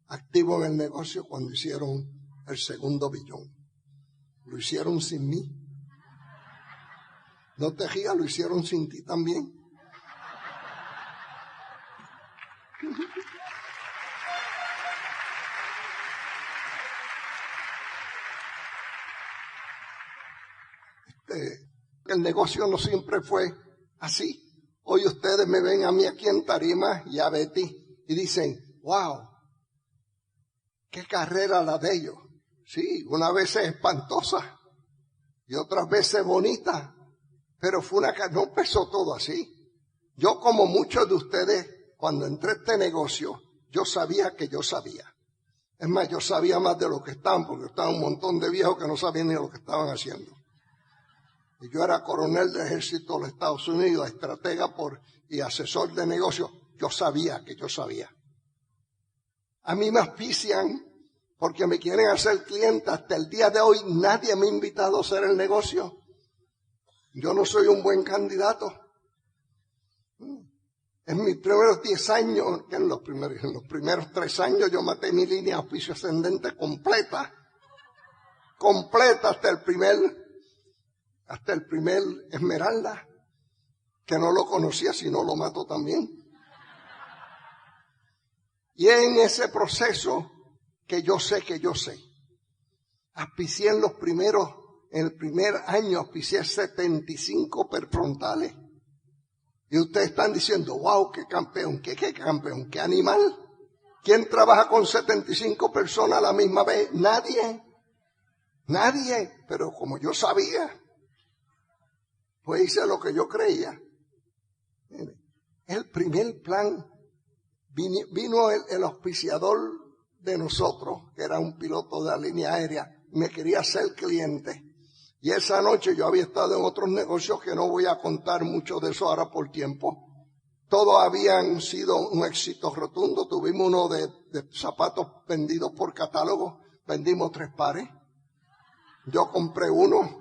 activo en el negocio cuando hicieron el segundo billón. Lo hicieron sin mí. No te rías, lo hicieron sin ti también. El negocio no siempre fue así. Hoy ustedes me ven a mí aquí en tarima y a Betty y dicen, wow, qué carrera la de ellos. Sí, una vez es espantosa y otras veces bonita, pero no empezó todo así. Yo, como muchos de ustedes, cuando entré a este negocio, yo sabía que yo sabía. Es más, yo sabía más de lo que estaban, porque estaban un montón de viejos que no sabían ni lo que estaban haciendo. Y yo era coronel del ejército de los Estados Unidos, estratega y asesor de negocios. Yo sabía que yo sabía. A mí me auspician porque me quieren hacer cliente. Hasta el día de hoy nadie me ha invitado a hacer el negocio. Yo no soy un buen candidato. En mis primeros 10 años, en los primeros 3 años yo maté mi línea de auspicio ascendente completa hasta el primer Esmeralda, que no lo conocía, si no lo mato también. Y en ese proceso que yo sé, auspicié en el primer año auspicié 75 prefrontales. Y ustedes están diciendo, wow, qué campeón, qué campeón, qué animal. ¿Quién trabaja con 75 personas a la misma vez? Nadie. Pero como yo sabía, pues hice lo que yo creía. El primer plan, vino el auspiciador de nosotros, que era un piloto de la línea aérea, me quería ser cliente. Y esa noche yo había estado en otros negocios que no voy a contar mucho de eso ahora por tiempo. Todos habían sido un éxito rotundo. Tuvimos uno de zapatos vendidos por catálogo. Vendimos 3 pares. Yo compré uno.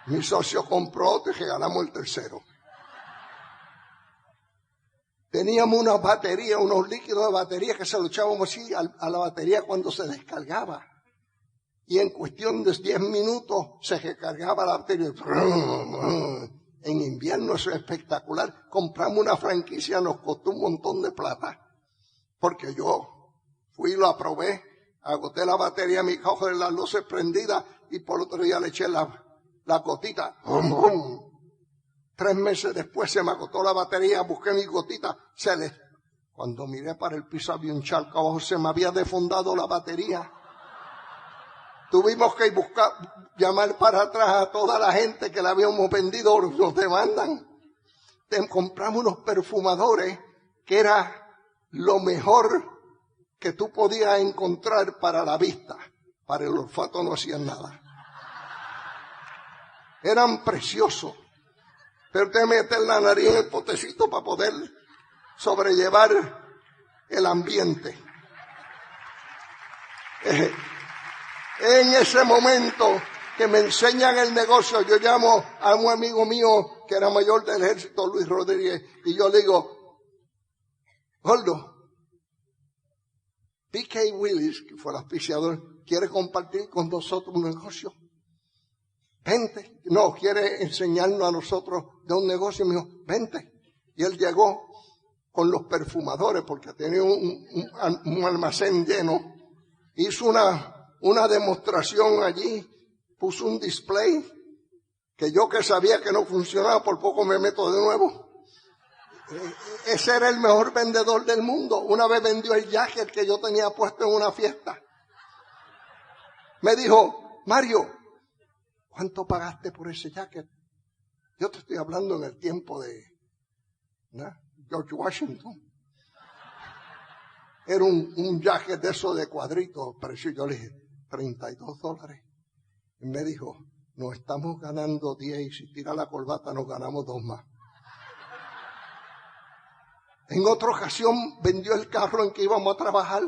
Mi socio compró otro y regalamos el tercero. Teníamos unas baterías, unos líquidos de batería que se lo echábamos así a la batería cuando se descargaba. Y en cuestión de 10 minutos se recargaba la batería. En invierno eso es espectacular. Compramos una franquicia, nos costó un montón de plata. Porque yo Fui y lo aprobé, agoté la batería de mi carro de las luces prendidas y por otro día le eché la gotita. ¡Bum, bum! 3 meses después se me agotó la batería, busqué mi gotita, cuando miré para el piso había un charco abajo, se me había defondado la batería. Tuvimos que llamar para atrás a toda la gente que le habíamos vendido, nos demandan. Compramos unos perfumadores que era lo mejor que tú podías encontrar para la vista. Para el olfato no hacían nada. Eran preciosos. Pero te metes la nariz en el potecito para poder sobrellevar el ambiente. En ese momento que me enseñan el negocio, yo llamo a un amigo mío que era mayor del ejército, Luis Rodríguez, y yo le digo, Gordo, P.K. Willis, que fue el auspiciador, ¿quiere compartir con nosotros un negocio? Vente. No, quiere enseñarnos a nosotros de un negocio. Me dijo, vente. Y él llegó con los perfumadores porque tenía un almacén lleno. Hizo una demostración allí, puso un display que yo que sabía que no funcionaba, por poco me meto de nuevo. Ese era el mejor vendedor del mundo. Una vez vendió el jacket que yo tenía puesto en una fiesta. Me dijo, Mario, ¿cuánto pagaste por ese jacket? Yo te estoy hablando en el tiempo de George Washington. Era un jacket de esos de cuadritos, precio. Yo le dije, $32. Y me dijo, nos estamos ganando 10 y si tira la corbata nos ganamos 2 más. En otra ocasión vendió el carro en que íbamos a trabajar.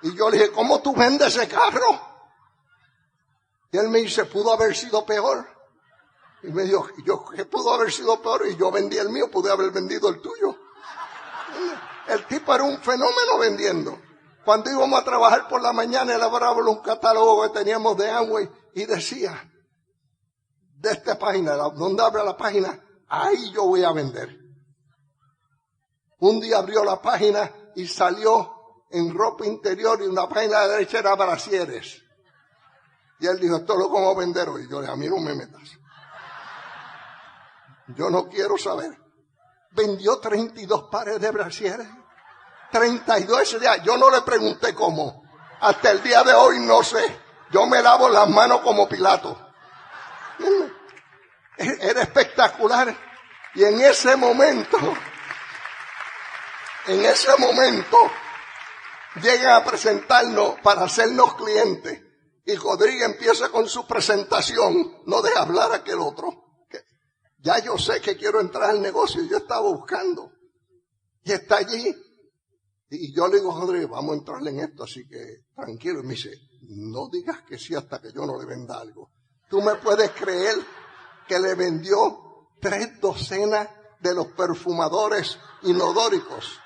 Y yo le dije, ¿cómo tú vendes ese carro? Y él me dice, pudo haber sido peor. Y me dijo, ¿qué pudo haber sido peor? Y yo vendí el mío, pude haber vendido el tuyo. El tipo era un fenómeno vendiendo. Cuando íbamos a trabajar por la mañana, elaborábamos un catálogo que teníamos de Amway y decía, de esta página, donde abre la página, ahí yo voy a vender. Un día abrió la página y salió en ropa interior y una página de derecha era brasieres. Y él dijo, esto lo vamos a vender hoy. Yo le dije, a mí no me metas. Yo no quiero saber. Vendió 32 pares de brasieres. 32 ese día. Yo no le pregunté cómo. Hasta el día de hoy no sé. Yo me lavo las manos como Pilato. Era espectacular. Y en ese momento, llegan a presentarnos para hacernos clientes. Y Rodríguez empieza con su presentación, no deja hablar a aquel otro. Ya yo sé que quiero entrar al negocio, yo estaba buscando. Y está allí. Y yo le digo, Rodríguez, vamos a entrar en esto, así que tranquilo. Y me dice, no digas que sí hasta que yo no le venda algo. ¿Tú me puedes creer que le vendió 3 docenas de los perfumadores inodóricos?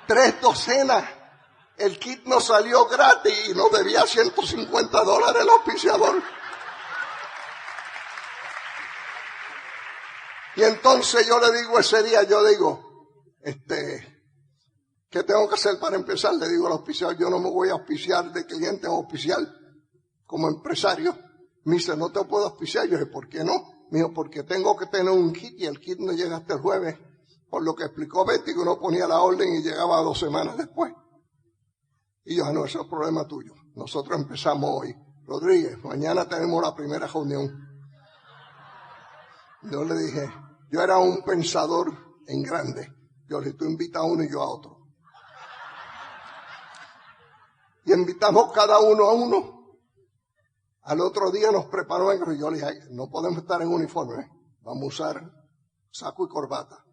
3 docenas. El kit nos salió gratis y nos debía $150 el auspiciador. Y entonces yo le digo ese día, ¿qué tengo que hacer para empezar? Le digo al auspiciador, yo no me voy a auspiciar de cliente, a auspiciar como empresario. Me dice, no te puedo auspiciar. Yo dije, ¿por qué no? Me dijo, porque tengo que tener un kit y el kit no llega hasta el jueves. Por lo que explicó Betty, que uno ponía la orden y llegaba 2 semanas después. Y yo, no, ese es el problema tuyo. Nosotros empezamos hoy. Rodríguez, mañana tenemos la primera reunión. Yo le dije, yo era un pensador en grande. Yo le dije, tú invita a uno y yo a otro. Y invitamos cada uno a uno. Al otro día nos preparó y yo le dije, no podemos estar en uniforme. Vamos a usar saco y corbata.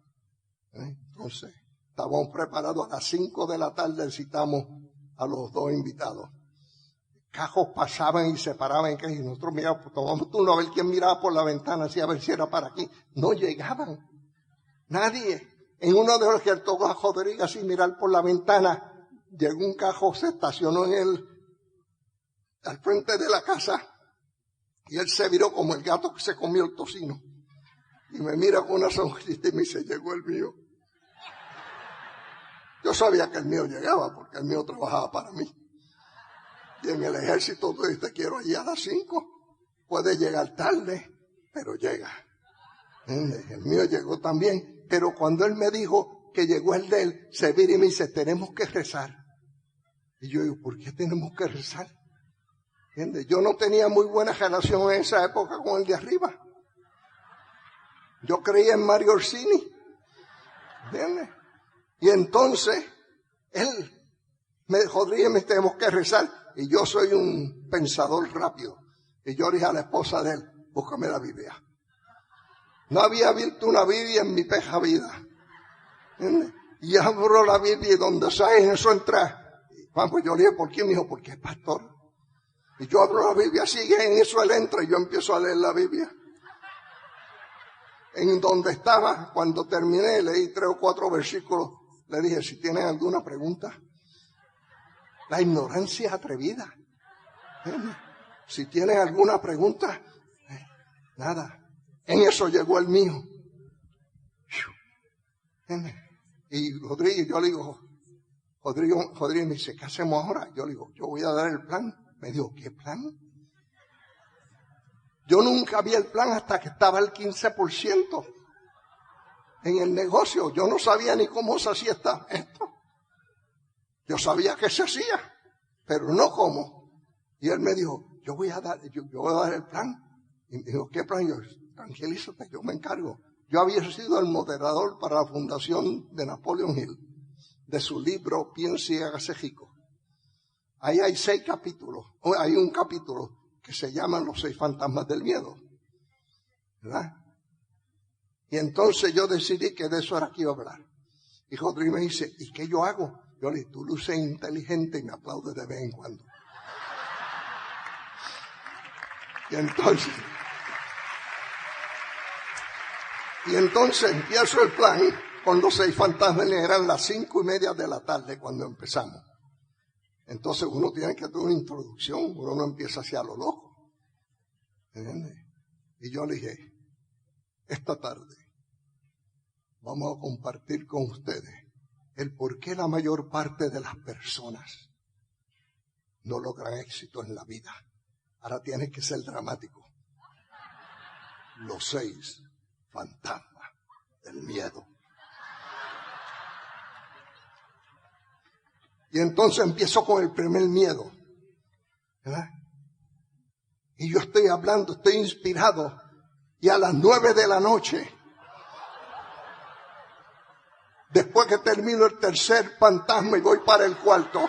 Entonces, estábamos preparados. A las 5 de la tarde citamos a los 2 invitados. Cajos pasaban y se paraban y nosotros mirábamos, tomamos turno a ver quién miraba por la ventana, así a ver si era para aquí. No llegaban. Nadie. En uno de los que tocó a Rodríguez así mirar por la ventana, llegó un cajo, se estacionó al frente de la casa y él se viró como el gato que se comió el tocino. Y me mira con una sonrisa y me dice, llegó el mío. Yo sabía que el mío llegaba porque el mío trabajaba para mí. Y en el ejército tú dices, te quiero allí a las 5. Puede llegar tarde, pero llega. El mío llegó también. Pero cuando él me dijo que llegó el de él, se vira y me dice, tenemos que rezar. Y yo digo, ¿por qué tenemos que rezar? ¿Entiendes? Yo no tenía muy buena relación en esa época con el de arriba. Yo creía en Mario Orsini. ¿Entiendes? Y entonces, él me dijo, Rodríguez, tenemos que rezar. Y yo soy un pensador rápido. Y yo le dije a la esposa de él, búscame la Biblia. No había visto una Biblia en mi peja vida. ¿Entiendes? Y abro la Biblia y donde sale en eso entra. Juan, pues yo le dije, ¿por qué? Me dijo, porque es pastor. Y yo abro la Biblia, sigue en eso él entra y yo empiezo a leer la Biblia. En donde estaba, cuando terminé, leí 3 o 4 versículos. Le dije, si tienen alguna pregunta. La ignorancia es atrevida. Si tienen alguna pregunta, nada. En eso llegó el mío. Y Rodríguez, yo le digo, Rodríguez me dice, ¿qué hacemos ahora? Yo le digo, yo voy a dar el plan. Me dijo, ¿qué plan? Yo nunca vi el plan hasta que estaba el 15% en el negocio. Yo no sabía ni cómo se hacía esto. Yo sabía que se hacía, pero no cómo. Y él me dijo, yo voy a dar el plan. Y me dijo, ¿qué plan? Yo, tranquilízate, yo me encargo. Yo había sido el moderador para la fundación de Napoleon Hill, de su libro Piense y hágase rico. Ahí hay 6 capítulos. Hay un capítulo que se llama Los 6 fantasmas del miedo. ¿Verdad? Y entonces yo decidí que de eso era que iba a hablar. Y Rodríguez me dice, ¿y qué yo hago? Yo le dije, tú luces inteligente y me aplaudes de vez en cuando. Y entonces empiezo el plan con los 6 fantasmas. Eran las 5:30 de la tarde cuando empezamos. Entonces uno tiene que tener una introducción, uno no empieza hacia lo loco. ¿Entiendes? Y yo le dije, esta tarde vamos a compartir con ustedes el por qué la mayor parte de las personas no logran éxito en la vida. Ahora tienes que ser dramático. Los 6 fantasmas del miedo. Y entonces empiezo con el primer miedo. ¿Verdad? Y yo estoy hablando, estoy inspirado. Y a las 9 de la noche, después que termino el tercer fantasma y voy para el cuarto,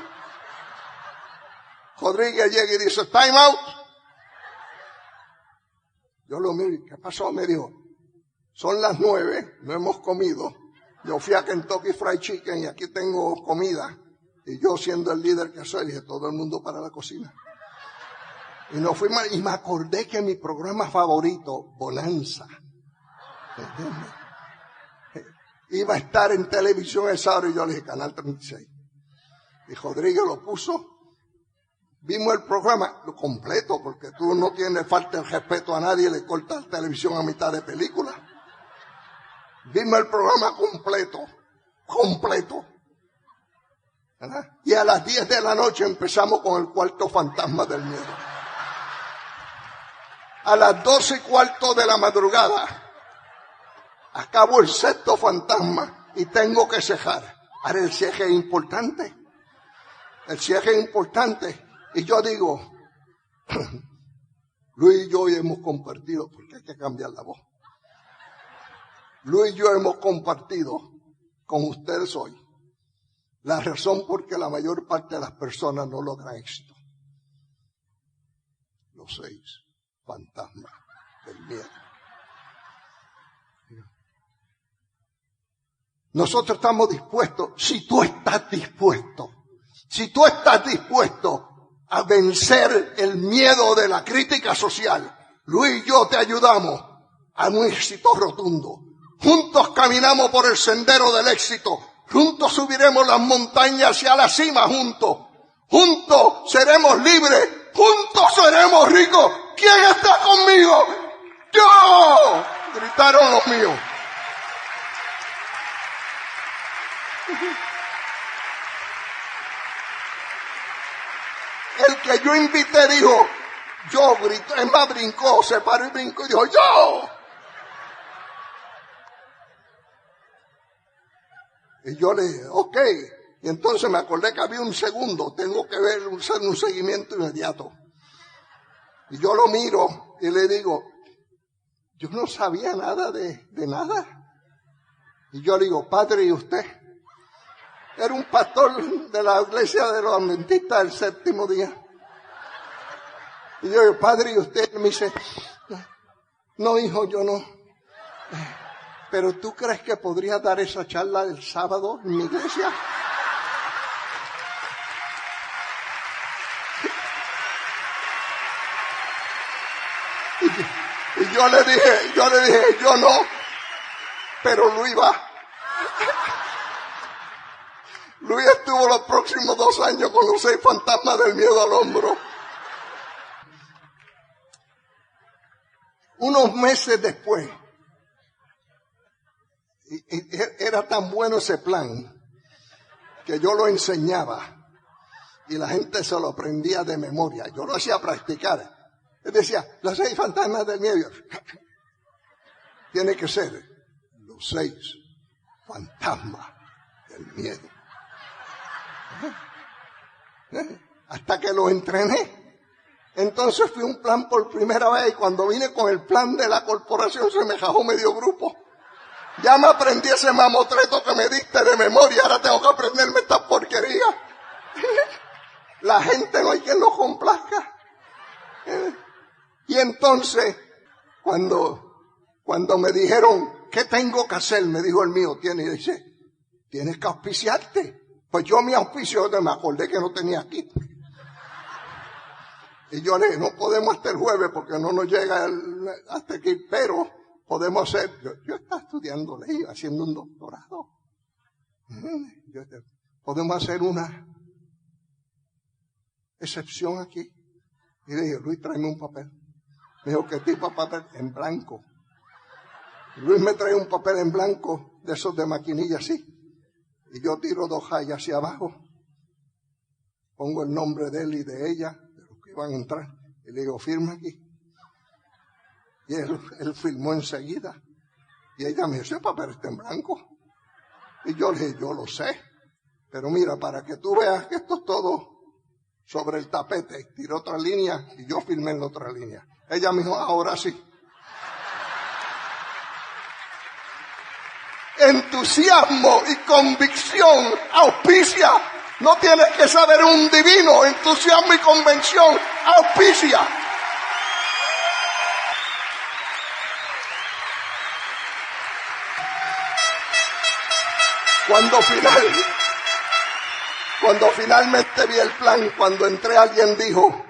Rodríguez llega y dice, time out. Yo lo miro, ¿qué pasó? Me dijo, son las 9, no hemos comido. Yo fui a Kentucky Fried Chicken y aquí tengo comida. Y yo siendo el líder que soy, dije, todo el mundo para la cocina. Y no fui mal, y me acordé que mi programa favorito, Bonanza, ¿entiendes? Iba a estar en televisión esa hora y yo le dije, Canal 36. Y Rodríguez lo puso. Vimos el programa completo, porque tú no tienes falta de respeto a nadie, le cortas la televisión a mitad de película. Vimos el programa completo. ¿Verdad? Y a las 10 de la noche empezamos con el cuarto fantasma del miedo. A las 12:15 de la madrugada acabo el sexto fantasma y tengo que cejar. Ahora el cierre es importante. Y yo digo, Luis y yo hoy hemos compartido, porque hay que cambiar la voz. Luis y yo hemos compartido con ustedes hoy la razón por qué la mayor parte de las personas no logran éxito. Los 6 fantasmas del miedo. Nosotros estamos dispuestos, si tú estás dispuesto a vencer el miedo de la crítica social, Luis y yo te ayudamos a un éxito rotundo. Juntos caminamos por el sendero del éxito. Juntos subiremos las montañas hacia la cima juntos. Juntos seremos libres. Juntos seremos ricos. ¿Quién está conmigo? ¡Yo! Gritaron los míos. el que yo invité dijo, yo gritó, es más, brincó, se paró y brincó y dijo, yo. Y yo le dije, ok. Y entonces me acordé que había un segundo, tengo que hacer un seguimiento inmediato. Y yo lo miro y le digo, yo no sabía nada de nada. Y yo le digo, padre, ¿y usted? Era un pastor de la iglesia de los adventistas del séptimo día. Y yo digo, padre, ¿y usted? Me dice, no, hijo, yo no. Pero ¿tú crees que podría dar esa charla el sábado en mi iglesia? Y yo le dije, yo no, pero Luis va. Luis estuvo los próximos 2 años con los 6 fantasmas del miedo al hombro. Unos meses después, era tan bueno ese plan que yo lo enseñaba y la gente se lo aprendía de memoria. Yo lo hacía practicar. Él decía, los 6 fantasmas del miedo. Tiene que ser los 6 fantasmas del miedo. Hasta que lo entrené. Entonces fui un plan por primera vez y cuando vine con el plan de la corporación se me jajó medio grupo. Ya me aprendí ese mamotreto que me diste de memoria, ahora tengo que aprenderme esta porquería. La gente no hay quien lo complazca. Y entonces, cuando me dijeron, ¿qué tengo que hacer? Me dijo el mío, dice, tienes que auspiciarte. Pues yo me auspicio, me acordé que no tenía kit. Y yo le dije, no podemos hasta el jueves porque no nos llega hasta aquí, pero podemos hacer, yo estaba estudiando ley, haciendo un doctorado. Podemos hacer una excepción aquí. Y le dije, Luis, tráeme un papel. Me dijo, ¿qué tipo de papel? En blanco. Y Luis me trae un papel en blanco, de esos de maquinilla así. Y yo tiro 2 rayas hacia abajo. Pongo el nombre de él y de ella, de los que iban a entrar. Y le digo, firma aquí. Y él firmó enseguida. Y ella me dijo, ese papel está en blanco. Y yo le dije, yo lo sé. Pero mira, para que tú veas que esto es todo sobre el tapete, tiró otra línea y yo firmé en la otra línea. Ella me dijo, ahora sí. Entusiasmo y convicción auspicia. No tienes que saber un divino. Entusiasmo y convicción auspicia. Cuando finalmente vi el plan, cuando entré, alguien dijo,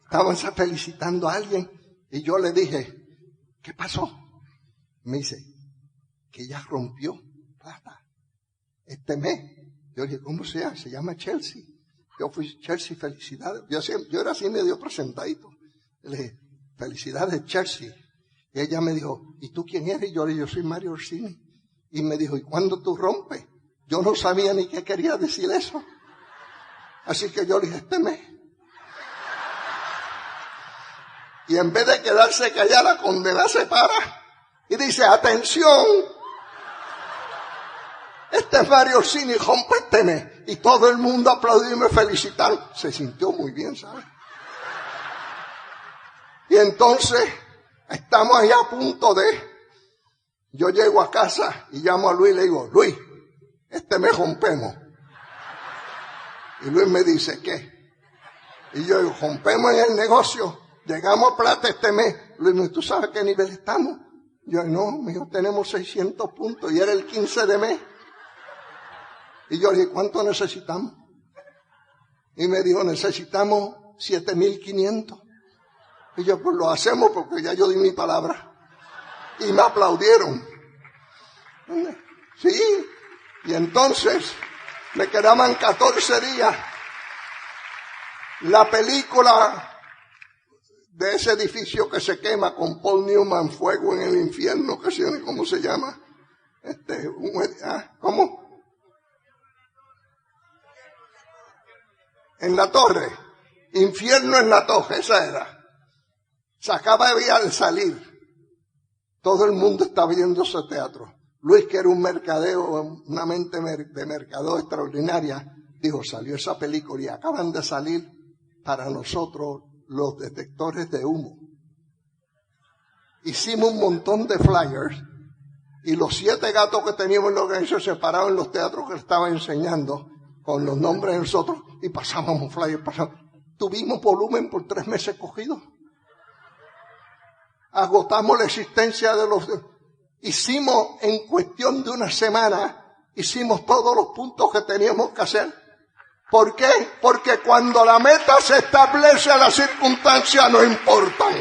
estaban felicitando a alguien, y yo le dije, ¿qué pasó? Me dice, que ella rompió plata este mes. Yo dije, ¿cómo se llama? Se llama Chelsea. Yo fui, Chelsea, felicidades. Yo era así medio presentadito. Le dije, felicidades, Chelsea. Y ella me dijo, ¿y tú quién eres? Y yo le dije, yo soy Mario Orsini. Y me dijo, ¿y cuándo tú rompes? Yo no sabía ni qué quería decir eso. Así que yo le dije, este mes. Y en vez de quedarse callada, la condena se para. Y dice, atención. Este es Mario Orsini, rompe este mes. Y todo el mundo aplaudió y me felicitaron. Se sintió muy bien, ¿sabes? Y entonces, estamos ahí a punto de... Yo llego a casa y llamo a Luis y le digo, Luis, este mes rompemos. Y Luis me dice, ¿qué? Y yo digo, rompemos en el negocio, llegamos a plata este mes. Luis me dice, ¿tú sabes qué nivel estamos? Yo, no, me dijo, tenemos 600 puntos y era el 15 de mes. Y yo le dije, ¿cuánto necesitamos? Y me dijo, necesitamos 7,500. Y yo, pues lo hacemos porque ya yo di mi palabra. Y me aplaudieron. Sí. Y entonces me quedaban 14 días. La película de ese edificio que se quema con Paul Newman, Fuego en el Infierno, que sé cómo se llama. ¿Cómo? En la torre. Infierno en la Toja, esa era. Se acaba de salir. Todo el mundo está viendo ese teatro. Luis, que era un mercadeo, una mente de mercadeo extraordinaria, dijo, salió esa película y acaban de salir para nosotros los detectores de humo. Hicimos un montón de flyers y los 7 gatos que teníamos en la organización se pararon en los teatros que estaban enseñando con los nombres de nosotros y pasábamos flyers. Tuvimos volumen por 3 meses cogidos. Agotamos la existencia de los... Hicimos en cuestión de una semana, hicimos todos los puntos que teníamos que hacer. ¿Por qué? Porque cuando la meta se establece, las circunstancias no importan.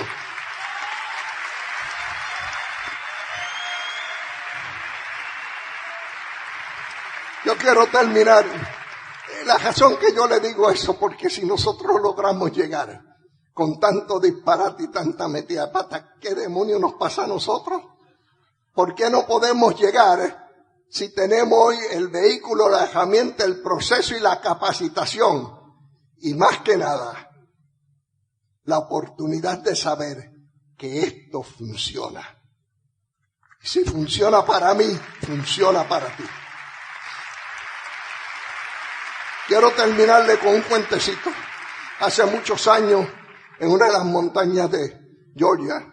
Yo quiero terminar. La razón que yo le digo eso, porque si nosotros logramos llegar con tanto disparate y tanta metida de pata, ¿qué demonio nos pasa a nosotros? ¿Por qué no podemos llegar si tenemos hoy el vehículo, la herramienta, el proceso y la capacitación? Y más que nada, la oportunidad de saber que esto funciona. Y si funciona para mí, funciona para ti. Quiero terminarle con un cuentecito. Hace muchos años, en una de las montañas de Georgia,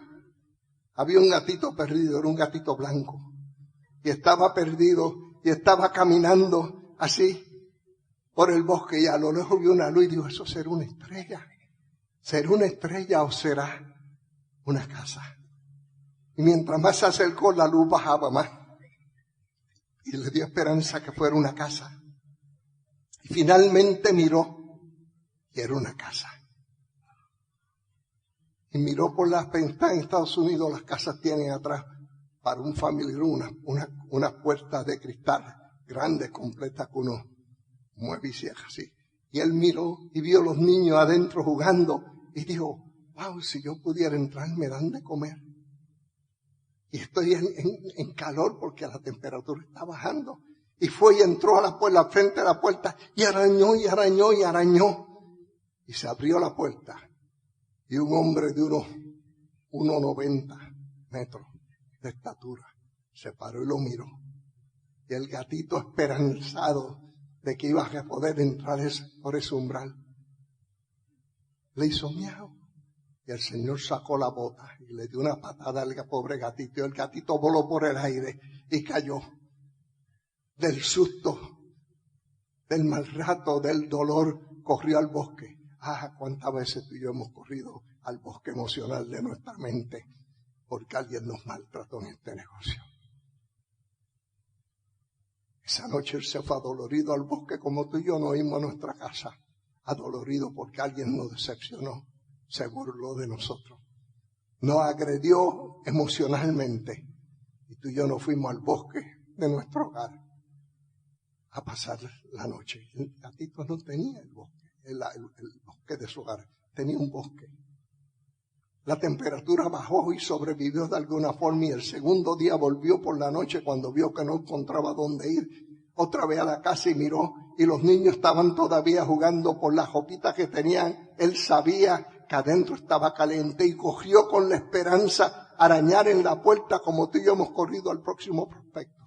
había un gatito perdido, era un gatito blanco. Y estaba perdido, y estaba caminando así por el bosque, y a lo lejos vio una luz y dijo, ¿eso será una estrella? ¿Será una estrella o será una casa? Y mientras más se acercó, la luz bajaba más. Y le dio esperanza que fuera una casa. Y finalmente miró y era una casa. Y miró por las ventanas. En Estados Unidos las casas tienen atrás para un familiar unas puertas de cristal grandes, completas, con unos muebles y así. Y él miró y vio a los niños adentro jugando y dijo, wow, si yo pudiera entrar me dan de comer. Y estoy en calor porque la temperatura está bajando. Y fue y entró a la puerta, al frente de la puerta, y arañó, y arañó, y arañó. Y se abrió la puerta. Y un hombre de unos 1,90 metros de estatura se paró y lo miró. Y el gatito, esperanzado de que iba a poder entrar por ese umbral, le hizo miau. Y el Señor sacó la bota y le dio una patada al pobre gatito. Y el gatito voló por el aire y cayó. Del susto, del mal rato, del dolor, corrió al bosque. Ah, cuántas veces tú y yo hemos corrido al bosque emocional de nuestra mente porque alguien nos maltrató en este negocio. Esa noche él se fue adolorido al bosque como tú y yo nos íbamos a nuestra casa, adolorido porque alguien nos decepcionó, se burló de nosotros, nos agredió emocionalmente y tú y yo nos fuimos al bosque de nuestro hogar a pasar la noche. El gatito no tenía el bosque, el bosque de su hogar, tenía un bosque. La temperatura bajó y sobrevivió de alguna forma y el segundo día volvió por la noche cuando vio que no encontraba dónde ir. Otra vez a la casa y miró y los niños estaban todavía jugando por las jopitas que tenían. Él sabía que adentro estaba caliente y cogió con la esperanza arañar en la puerta como tú y yo hemos corrido al próximo prospecto.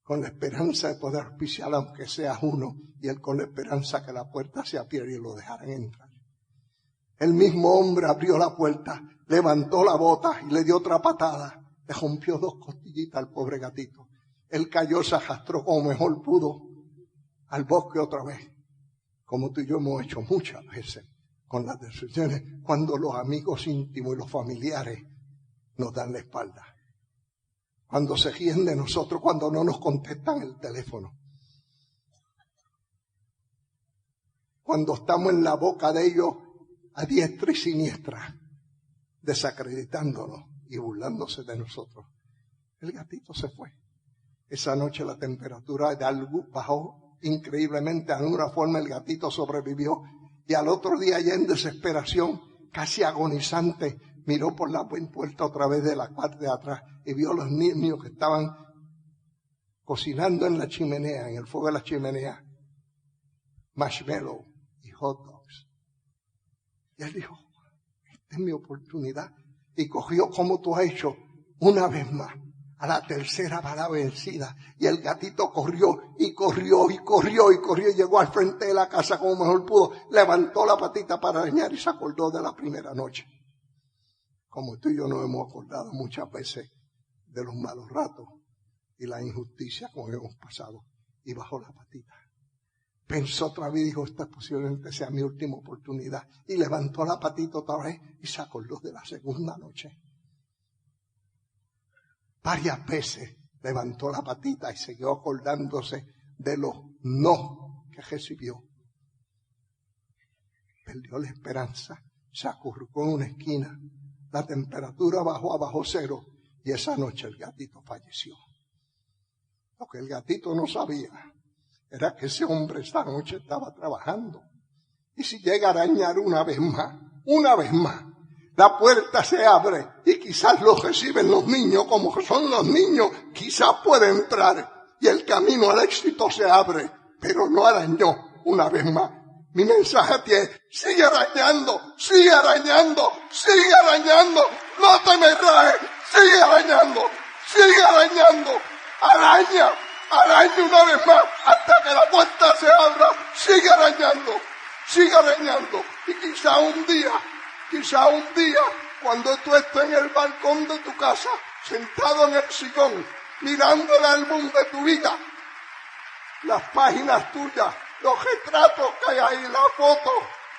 Con la esperanza de poder auspiciar aunque sea uno, y él con la esperanza que la puerta se abriera y lo dejaran entrar. El mismo hombre abrió la puerta, levantó la bota y le dio otra patada. Le rompió 2 costillitas al pobre gatito. Él cayó, se arrastró como mejor pudo al bosque otra vez, como tú y yo hemos hecho muchas veces con las decisiones, cuando los amigos íntimos y los familiares nos dan la espalda. Cuando se ríen de nosotros, cuando no nos contestan el teléfono. Cuando estamos en la boca de ellos a diestra y siniestra, desacreditándonos y burlándose de nosotros. El gatito se fue. Esa noche la temperatura de algo bajó increíblemente. De alguna forma el gatito sobrevivió. Y al otro día, ya en desesperación, casi agonizante, miró por la puerta otra vez de la parte de atrás y vio a los niños que estaban cocinando en la chimenea, en el fuego de la chimenea, marshmallow y hot dogs. Y él dijo, esta es mi oportunidad. Y cogió como tú has hecho una vez más. A la tercera bala vencida. Y el gatito corrió y corrió y corrió y corrió. Y llegó al frente de la casa como mejor pudo. Levantó la patita para arañar y se acordó de la primera noche. Como tú y yo nos hemos acordado muchas veces de los malos ratos y la injusticia como hemos pasado. Y bajó la patita. Pensó otra vez y dijo, esta posiblemente sea mi última oportunidad. Y levantó la patita otra vez y se acordó de la segunda noche. Varias veces levantó la patita y siguió acordándose de los no que recibió. Perdió la esperanza, se acurrucó en una esquina, la temperatura bajó a bajo cero y esa noche el gatito falleció. Lo que el gatito no sabía era que ese hombre esta noche estaba trabajando. Y si llega a arañar una vez más, la puerta se abre y quizás lo reciben los niños, como son los niños, quizás puede entrar y el camino al éxito se abre, pero no arañó una vez más. Mi mensaje a ti es, sigue arañando, no te me rajes, sigue arañando, araña una vez más hasta que la puerta se abra, sigue arañando y quizá un día, cuando tú estés en el balcón de tu casa, sentado en el sillón, mirando el álbum de tu vida, las páginas tuyas, los retratos que hay ahí, las fotos,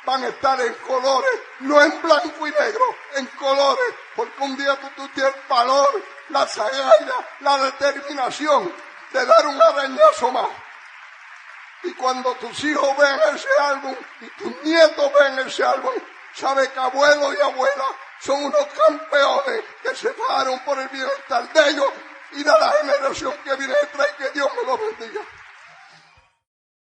van a estar en colores, no en blanco y negro, en colores, porque un día tú tienes el valor, la agallas, la determinación de dar un arañazo más. Y cuando tus hijos ven ese álbum y tus nietos ven ese álbum, sabe que abuelo y abuela son unos campeones que se pararon por el bienestar de ellos y de la generación que viene detrás, y que Dios me lo bendiga.